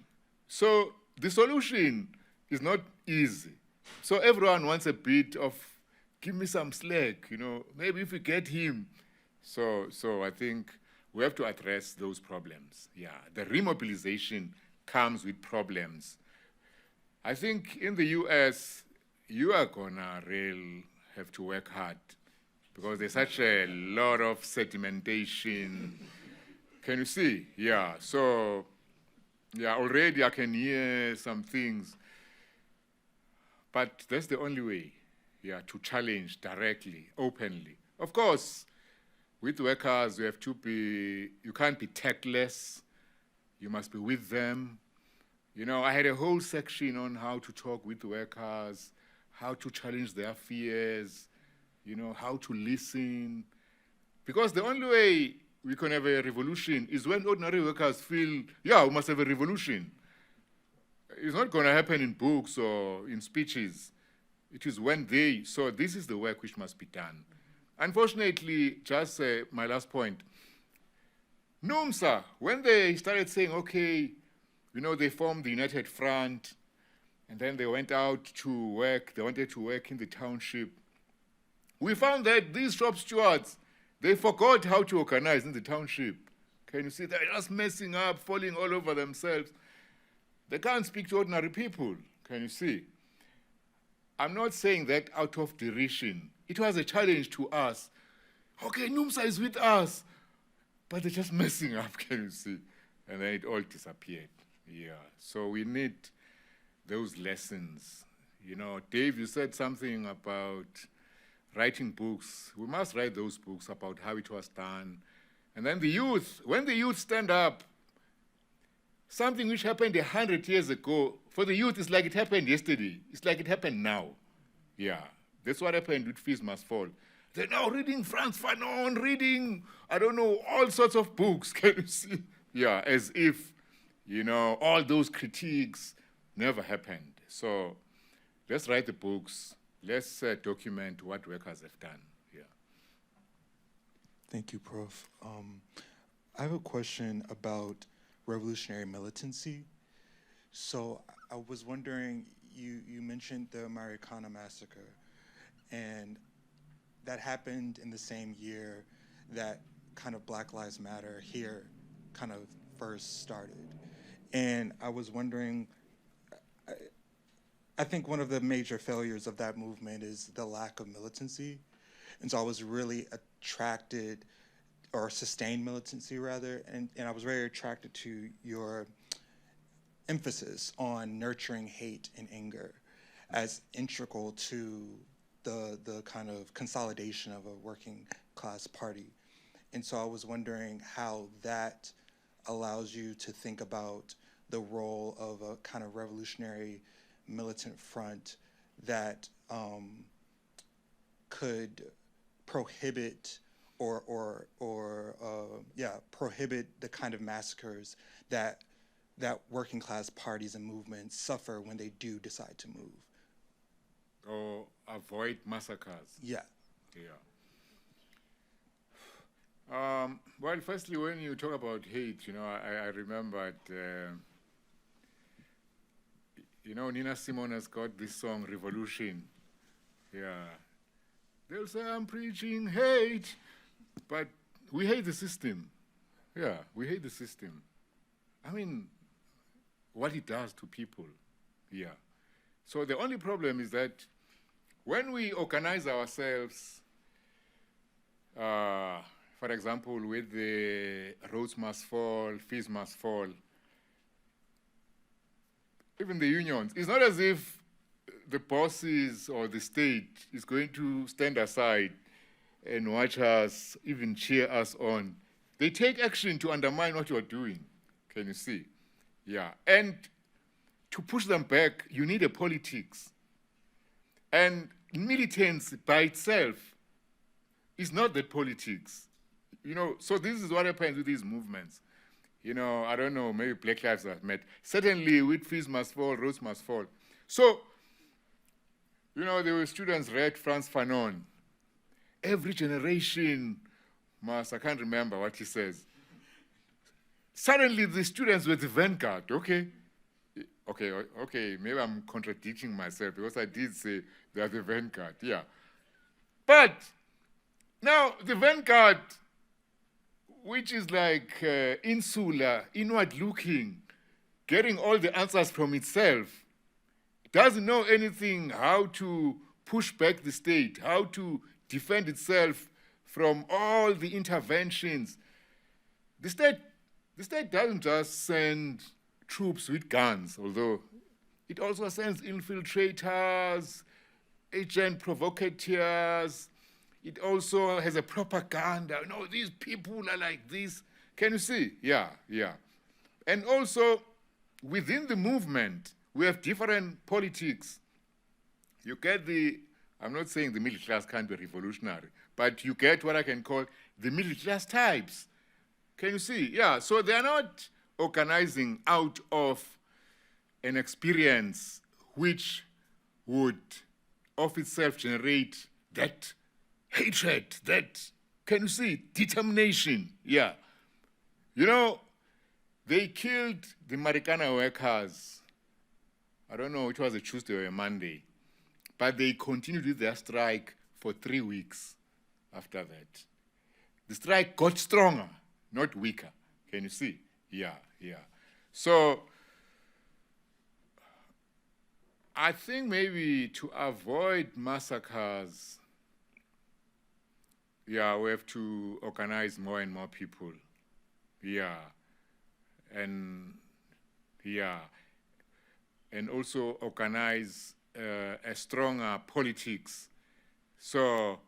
So the solution is not easy. So everyone wants a bit of, give me some slack, maybe if we get him. So I think we have to address those problems. Yeah, the remobilization comes with problems. I think in the US, you are gonna really have to work hard because there's such a lot of sedimentation. Can you see? Yeah, so, yeah, already I can hear some things. But that's the only way, to challenge directly, openly. Of course, with workers, you have to be, you can't be tactless. You must be with them. I had a whole section on how to talk with workers, how to challenge their fears, how to listen. Because the only way we can have a revolution is when ordinary workers feel, yeah, we must have a revolution. It's not going to happen in books or in speeches. It is when so this is the work which must be done. Unfortunately, just my last point, NUMSA, when they started saying, okay, they formed the United Front, and then they went out to work, they wanted to work in the township. We found that these shop stewards, they forgot how to organize in the township. Can you see? They're just messing up, falling all over themselves. They can't speak to ordinary people. Can you see? I'm not saying that out of derision. It was a challenge to us. Okay, NUMSA is with us, but they're just messing up, can you see? And then it all disappeared. Yeah, so we need those lessons. Dave, you said something about writing books. We must write those books about how it was done. And then the youth, when the youth stand up, something which happened 100 years ago, for the youth, it's like it happened yesterday. It's like it happened now. Yeah, that's what happened with Fees Must Fall. They're now reading Frantz Fanon, reading, all sorts of books, can you see? Yeah, as if, all those critiques never happened. So let's write the books. Let's document what workers have done. Yeah. Thank you, Prof. I have a question about revolutionary militancy. So I was wondering, you mentioned the Marikana massacre, and that happened in the same year that kind of Black Lives Matter here kind of first started. And I was wondering, I think one of the major failures of that movement is the lack of militancy. And so I was really attracted, or sustained militancy rather, and I was very attracted to your emphasis on nurturing hate and anger as integral to the kind of consolidation of a working class party. And so I was wondering how that allows you to think about the role of a kind of revolutionary militant front that could prohibit prohibit the kind of massacres that working class parties and movements suffer when they do decide to move. Or avoid massacres. Yeah. Yeah. Well, firstly, when you talk about hate, I remembered, Nina Simone has got this song, Revolution. Yeah. They'll say, I'm preaching hate, but we hate the system. Yeah, we hate the system. I mean, what it does to people. Yeah. So the only problem is that when we organize ourselves, for example, with the roads must fall, fees must fall, even the unions, it's not as if the bosses or the state is going to stand aside and watch us, even cheer us on. They take action to undermine what you're doing. Can you see? Yeah. And to push them back, you need a politics. And militants by itself is not that politics. So this is what happens with these movements. I don't know, maybe Black Lives Matter. Certainly with fees must fall, roads must fall. So, there were students read Frantz Fanon. Every generation must, I can't remember what he says. Suddenly the students were the vanguard, okay, maybe I'm contradicting myself because I did say they are the vanguard, yeah. But now the vanguard, which is like insular, inward-looking, getting all the answers from itself, doesn't know anything how to push back the state, how to defend itself from all the interventions. The state doesn't just send troops with guns, although it also sends infiltrators, agent provocateurs. It also has a propaganda. These people are like this. Can you see? Yeah. And also, within the movement, we have different politics. you get I'm not saying the middle class can't be revolutionary, but you get what I can call the middle class types. Can you see? Yeah, so they're not organizing out of an experience which would of itself generate that hatred, that, can you see, determination. Yeah. You know, they killed the Marikana workers. I don't know, it was a Tuesday or a Monday. But they continued with their strike for 3 weeks after that. The strike got stronger, not weaker. Can you see? Yeah, yeah. So I think maybe to avoid massacres, yeah, we have to organize more and more people. Yeah. And also organize a stronger politics. So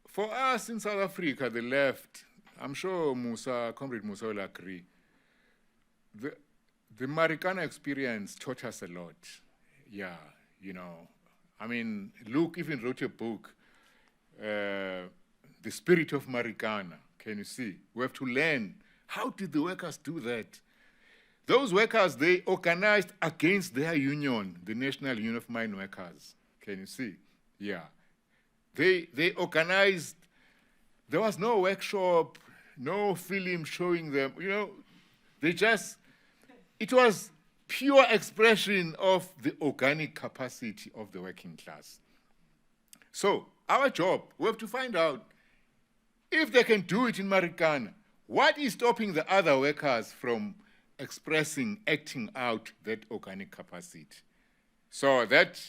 for us in South Africa, the left, I'm sure Comrade Musa will agree, the Marikana experience taught us a lot. Yeah, you know. I mean, Luke even wrote a book, The Spirit of Marikana. Can you see? We have to learn. How did the workers do that? Those workers, they organized against their union, the National Union of Mine Workers. Can you see? Yeah. They organized, there was no workshop, no film showing them, you know, it was pure expression of the organic capacity of the working class. So our job, we have to find out if they can do it in Marikana, what is stopping the other workers from expressing, acting out that organic capacity? So that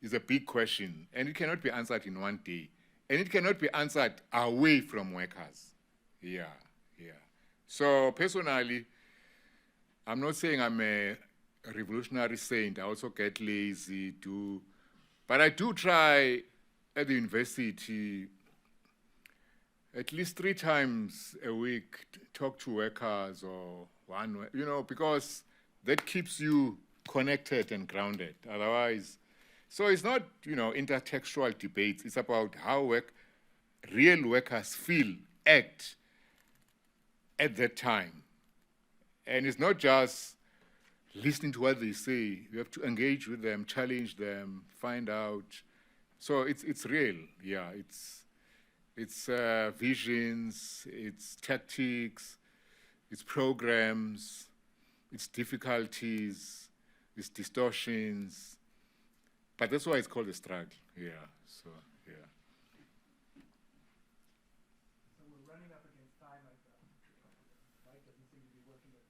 is a big question, and it cannot be answered in one day, and it cannot be answered away from workers. Yeah, yeah. So personally, I'm not saying I'm a revolutionary saint. I also get lazy, but I do try at the university at least 3 times a week talk to workers or one, you know, because that keeps you connected and grounded. Otherwise, so it's not, you know, intertextual debates. It's about how real workers feel, act at that time. And it's not just listening to what they say. You have to engage with them, challenge them, find out. So it's real, yeah. It's visions, it's tactics, it's programs, it's difficulties, it's distortions. But that's why it's called a struggle, yeah, so, yeah. So we're running up against time. Mike doesn't seem to be working with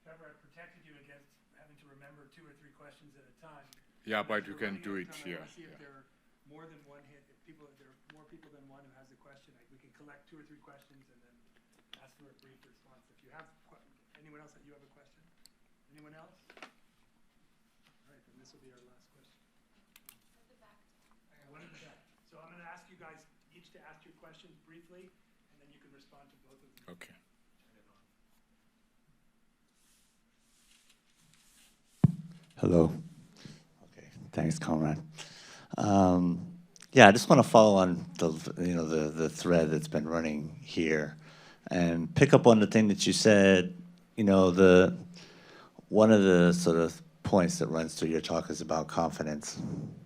Trevor, I've protected you against having to remember 2 or 3 questions at a time. Yeah, but you can do it here. See if there are more than one hit. If there are more people than one who has a question, we can collect 2 or 3 questions and then ask for a brief response. If you have anyone else that you have a question? Anyone else? All right, then this will be our last question. One in the back. So I'm going to ask you guys each to ask your questions briefly, and then you can respond to both of them. Okay. Hello. Okay, thanks, Comrade. Yeah, I just want to follow on the thread that's been running here, and pick up on the thing that you said. You know, one of the sort of points that runs through your talk is about confidence,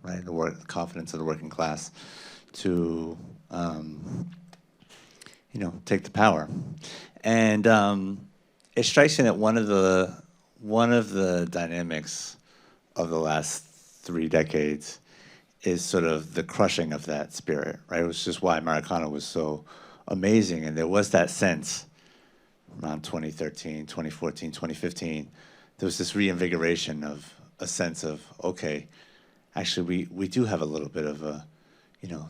right? Confidence of the working class to, take the power, and it strikes me that one of the dynamics of the last 3 decades is sort of the crushing of that spirit, right? Which is why Marikana was so amazing, and there was that sense around 2013, 2014, 2015. There was this reinvigoration of a sense of, okay, actually we do have a little bit of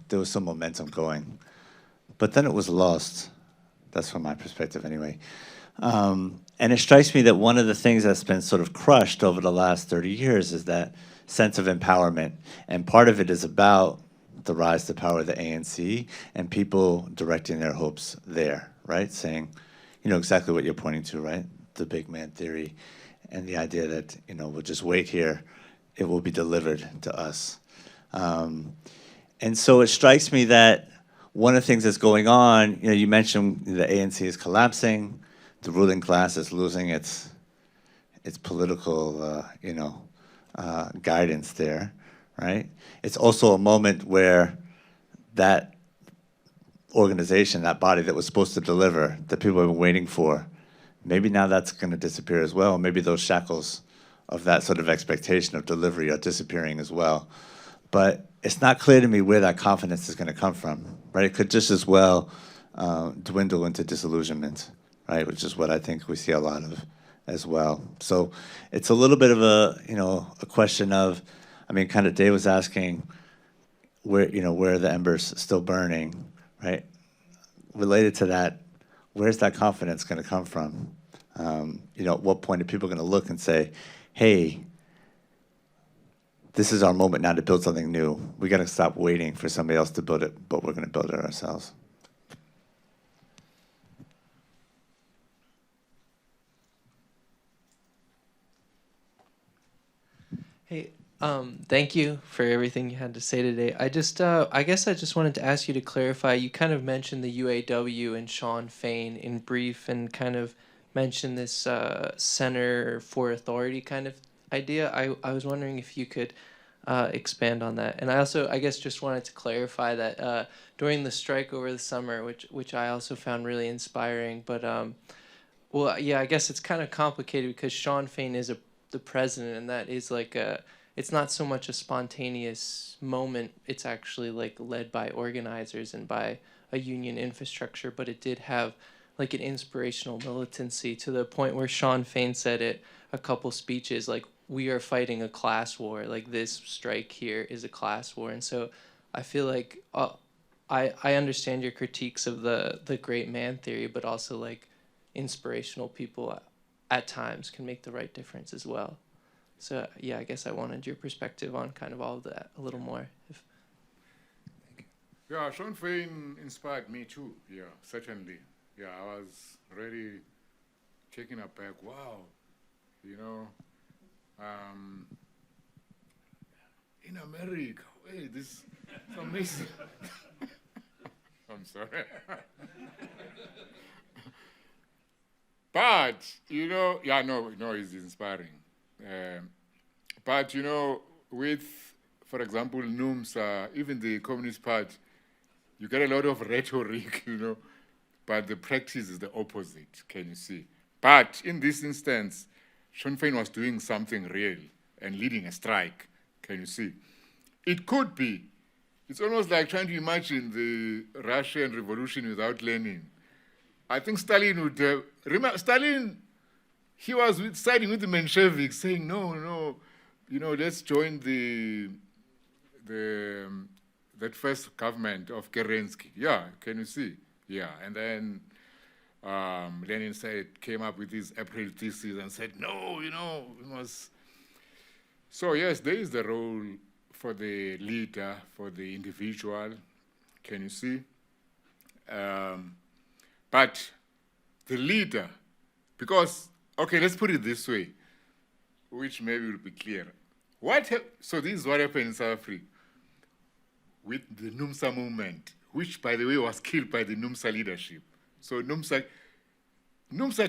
there was some momentum going. But then it was lost. That's from my perspective anyway. And it strikes me that one of the things that's been sort of crushed over the last 30 years is that sense of empowerment. And part of it is about the rise to power of the ANC and people directing their hopes there, right? Saying, exactly what you're pointing to, right? The big man theory and the idea that, we'll just wait here it will be delivered to us. And so it strikes me that one of the things that's going on, you mentioned the ANC is collapsing, the ruling class is losing its political, guidance there, right? It's also a moment where that organization, that body that was supposed to deliver, that people have been waiting for, maybe now that's going to disappear as well. Maybe those shackles of that sort of expectation of delivery are disappearing as well. But it's not clear to me where that confidence is going to come from, right? It could just as well dwindle into disillusionment, right? Which is what I think we see a lot of as well. So it's a little bit of a question of, kind of Dave was asking where are the embers still burning, right? Related to that, where's that confidence going to come from? At what point are people going to look and say, hey, this is our moment now to build something new. We got to stop waiting for somebody else to build it, but we're going to build it ourselves. Hey, thank you for everything you had to say today. I guess I just wanted to ask you to clarify. You kind of mentioned the UAW and Sean Fain in brief, and kind of mentioned this center for authority kind of idea. I was wondering if you could expand on that. And I also, I guess, just wanted to clarify that during the strike over the summer, which I also found really inspiring. But well, yeah, I guess it's kind of complicated because Sean Fain is the president, and that is like it's not so much a spontaneous moment. It's actually like led by organizers and by a union infrastructure, but it did have like an inspirational militancy to the point where Sean Fain said it a couple speeches, like, we are fighting a class war, like this strike here is a class war. And so I feel like I understand your critiques of the great man theory, but also like inspirational people at times can make the right difference as well. So yeah, I guess I wanted your perspective on kind of all of that a little more. Yeah, Sean Fain inspired me too. Yeah, certainly. Yeah, I was really taken aback. Wow, in America, hey, this is amazing. I'm sorry. But, it's inspiring. But, with, for example, NUMSA, even the Communist Party, you get a lot of rhetoric, but the practice is the opposite, can you see? But in this instance, Sean Fain was doing something real and leading a strike, can you see? It could be. It's almost like trying to imagine the Russian Revolution without Lenin. I think Stalin would remember. Stalin, he was siding with the Mensheviks, saying no, let's join that first government of Kerensky. Yeah, can you see? Yeah, and then Lenin came up with his April thesis and said no, we must. So yes, there is the role for the leader, for the individual. Can you see? But the leader, because, okay, let's put it this way, which maybe will be clearer. So this is what happened in South Africa with the NUMSA movement, which, by the way, was killed by the NUMSA leadership. So NUMSA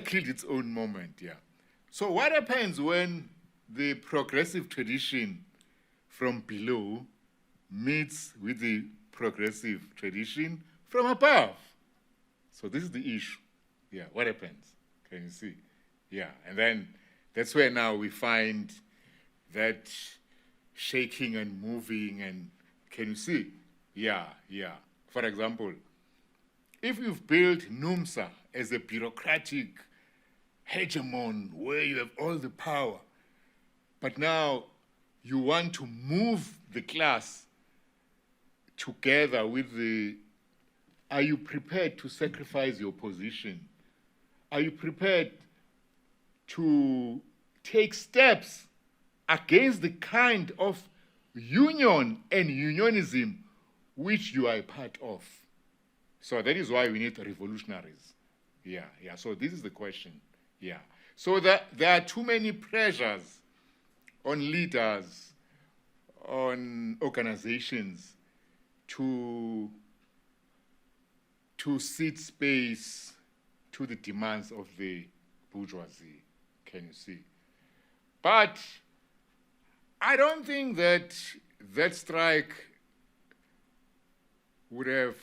killed its own moment, yeah. So what happens when the progressive tradition from below meets with the progressive tradition from above? So this is the issue. Yeah, what happens? Can you see? Yeah, and then that's where now we find that shaking and moving, and can you see? Yeah. For example, if you've built NUMSA as a bureaucratic hegemon where you have all the power, but now you want to move the class together with the. Are you prepared to sacrifice your position? Are you prepared to take steps against the kind of union and unionism which you are a part of? So that is why we need revolutionaries. Yeah. So this is the question. Yeah. So that there are too many pressures on leaders on organizations to cede space to the demands of the bourgeoisie, can you see? But I don't think that that strike would have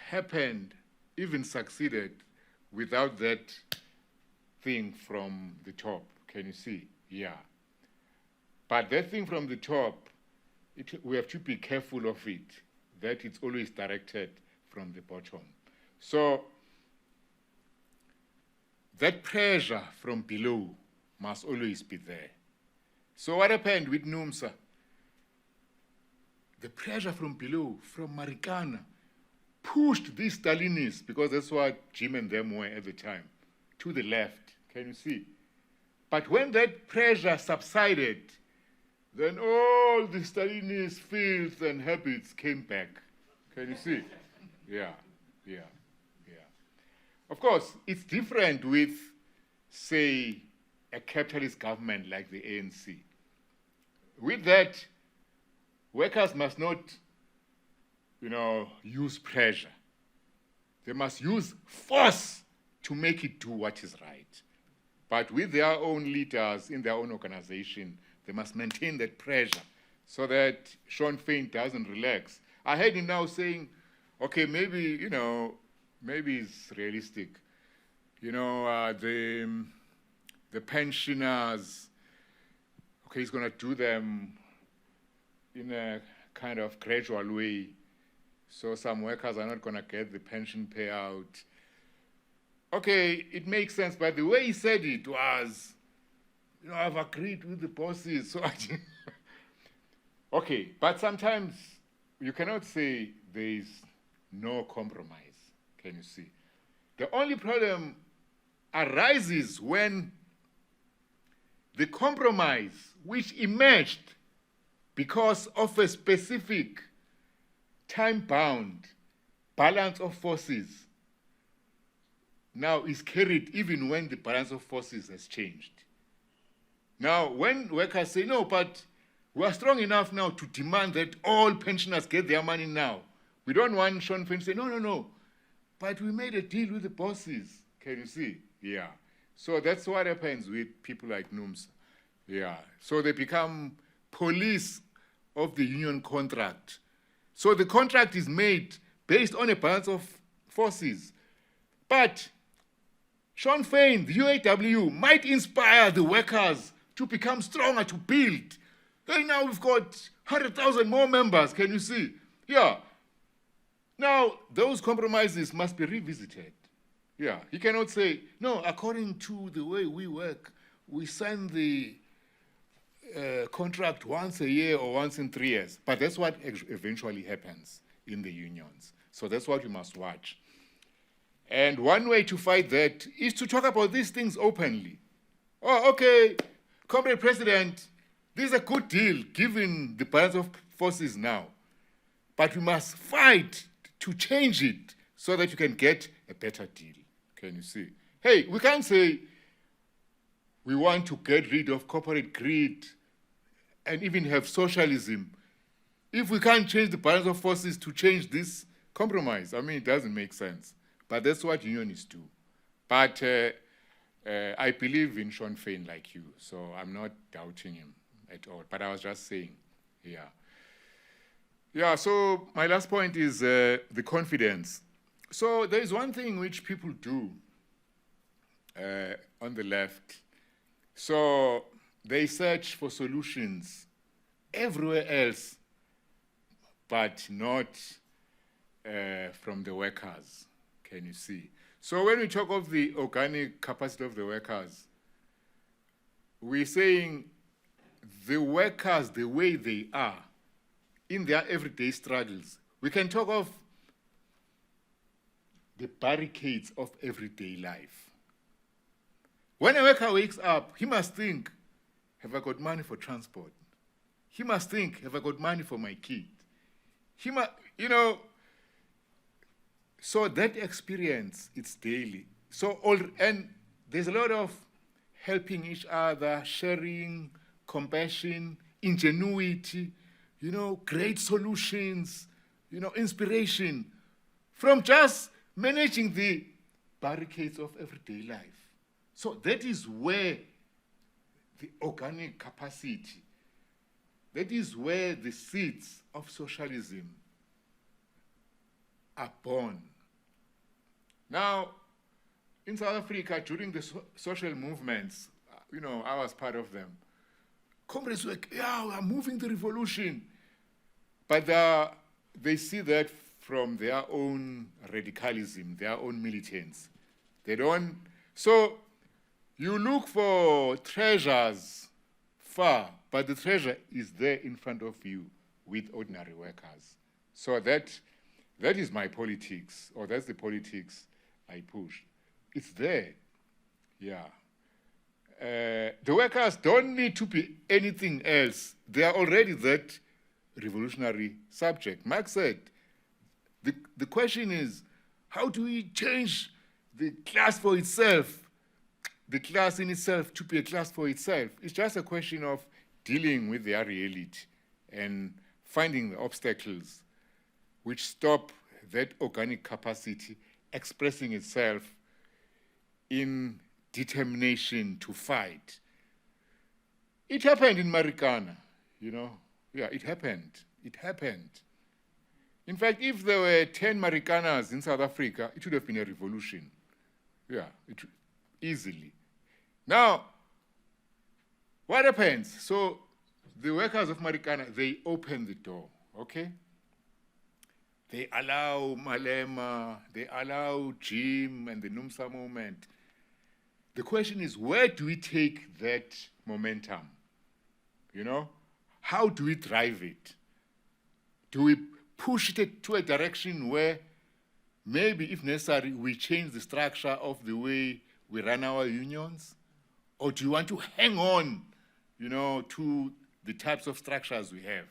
happened, even succeeded, without that thing from the top, can you see? Yeah. But that thing from the top, we have to be careful of it, that it's always directed from the bottom. So that pressure from below must always be there. So what happened with NUMSA? The pressure from below, from Marikana, pushed these Stalinists, because that's what Jim and them were at the time, to the left, can you see? But when that pressure subsided, then all the Stalinist filth and habits came back. Can you see? Yeah. Of course, it's different with, say, a capitalist government like the ANC. With that, workers must not, use pressure. They must use force to make it do what is right. But with their own leaders in their own organization, they must maintain that pressure so that Sean Fain doesn't relax. I heard him now saying, okay, maybe it's realistic. The pensioners, okay, he's going to do them in a kind of gradual way. So some workers are not going to get the pension payout. Okay, it makes sense, but the way he said it was, I've agreed with the bosses. So okay, but sometimes you cannot say there is no compromise, can you see? The only problem arises when the compromise which emerged because of a specific time-bound balance of forces now is carried even when the balance of forces has changed. Now, when workers say, no, but we are strong enough now to demand that all pensioners get their money now. We don't want Sean Fain to say, no, but we made a deal with the bosses. Can you see? Yeah. So that's what happens with people like NUMSA. Yeah. So they become police of the union contract. So the contract is made based on a balance of forces. But Sean Fain, the UAW, might inspire the workers to become stronger, to build. Hey, now we've got 100,000 more members, can you see? Yeah. Now, those compromises must be revisited. Yeah. He cannot say, no, according to the way we work, we sign the contract once a year or once in 3 years. But that's what eventually happens in the unions. So that's what we must watch. And one way to fight that is to talk about these things openly. Oh, okay, Comrade President, this is a good deal given the balance of forces now. But we must fight to change it so that you can get a better deal. Can you see? Hey, we can't say we want to get rid of corporate greed and even have socialism if we can't change the balance of forces to change this compromise. I mean, it doesn't make sense. But that's what unionists do. But I believe in Sean Fain like you, so I'm not doubting him at all. But I was just saying, yeah. Yeah, so my last point is the confidence. So there is one thing which people do on the left. So they search for solutions everywhere else, but not from the workers. Can you see? So when we talk of the organic capacity of the workers, we're saying the workers, the way they are, in their everyday struggles. We can talk of the barricades of everyday life. When a worker wakes up, he must think, have I got money for transport? He must think, have I got money for my kid? He must, so that experience, it's daily. And there's a lot of helping each other, sharing, compassion, ingenuity, great solutions, inspiration from just managing the barricades of everyday life. So that is where the organic capacity, that is where the seeds of socialism are born. Now, in South Africa, during the social movements, I was part of them. Comrades were like, yeah, we are moving the revolution. But they see that from their own radicalism, their own militants. They don't. So you look for treasures far, but the treasure is there in front of you with ordinary workers. So that is my politics, or that's the politics I push. It's there, yeah. The workers don't need to be anything else. They are already that revolutionary subject. Marx said, the question is, how do we change the class for itself, the class in itself to be a class for itself? It's just a question of dealing with their reality and finding the obstacles which stop that organic capacity expressing itself in determination to fight. It happened in Marikana, Yeah, it happened. It happened. In fact, if there were 10 Marikanas in South Africa, it would have been a revolution. Yeah, easily. Now, what happens? So the workers of Marikana, they open the door, okay? They allow Malema, they allow Jim and the NUMSA movement. The question is, where do we take that momentum? How do we drive it? Do we push it to a direction where maybe, if necessary, we change the structure of the way we run our unions? Or do you want to hang on, to the types of structures we have?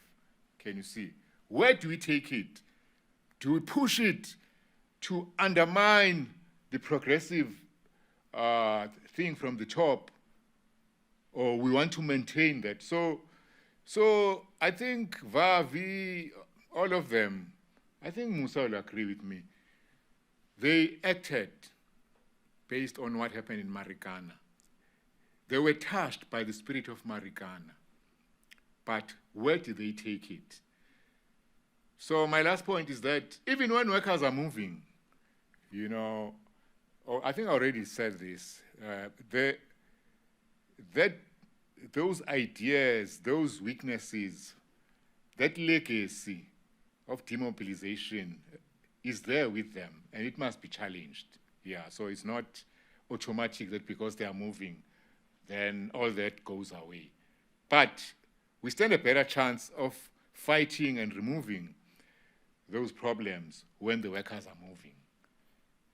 Can you see? Where do we take it? Do we push it to undermine the progressive thing from the top, or we want to maintain that? So I think Vavi, all of them, I think Musa will agree with me. They acted based on what happened in Marikana. They were touched by the spirit of Marikana. But where did they take it? So my last point is that even when workers are moving, I think I already said this, those ideas, those weaknesses, that legacy of demobilization is there with them, and it must be challenged. Yeah, so it's not automatic that because they are moving, then all that goes away. But we stand a better chance of fighting and removing those problems when the workers are moving.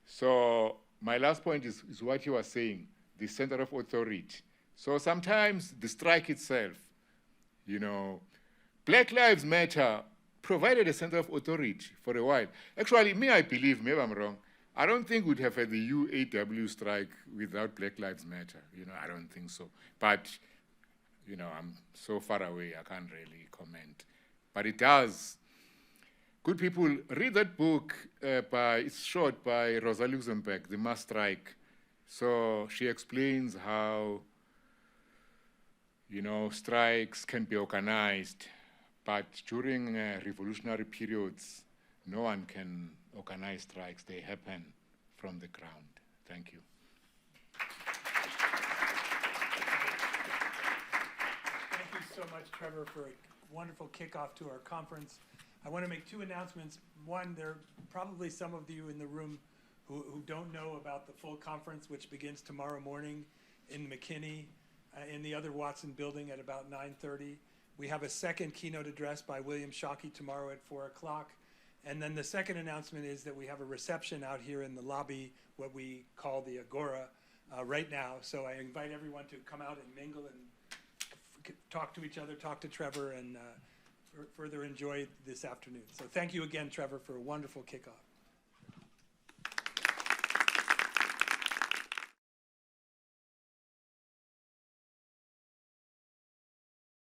So my last point is what you were saying, the center of authority. So sometimes the strike itself, Black Lives Matter provided a center of authority for a while. Actually, I believe, maybe I'm wrong, I don't think we'd have had the UAW strike without Black Lives Matter. I don't think so. But, I'm so far away, I can't really comment. But it does. Good people, read that book it's short, by Rosa Luxemburg, The Mass Strike. So she explains how, strikes can be organized, but during revolutionary periods, no one can organize strikes. They happen from the ground. Thank you. Thank you so much, Trevor, for a wonderful kickoff to our conference. I want to make two announcements. One, there are probably some of you in the room who don't know about the full conference, which begins tomorrow morning in McKinney, in the other Watson building at about 9:30. We have a second keynote address by William Shockey tomorrow at 4 o'clock. And then the second announcement is that we have a reception out here in the lobby, what we call the Agora, right now. So I invite everyone to come out and mingle and talk to each other, talk to Trevor, and further enjoy this afternoon. So thank you again, Trevor, for a wonderful kickoff.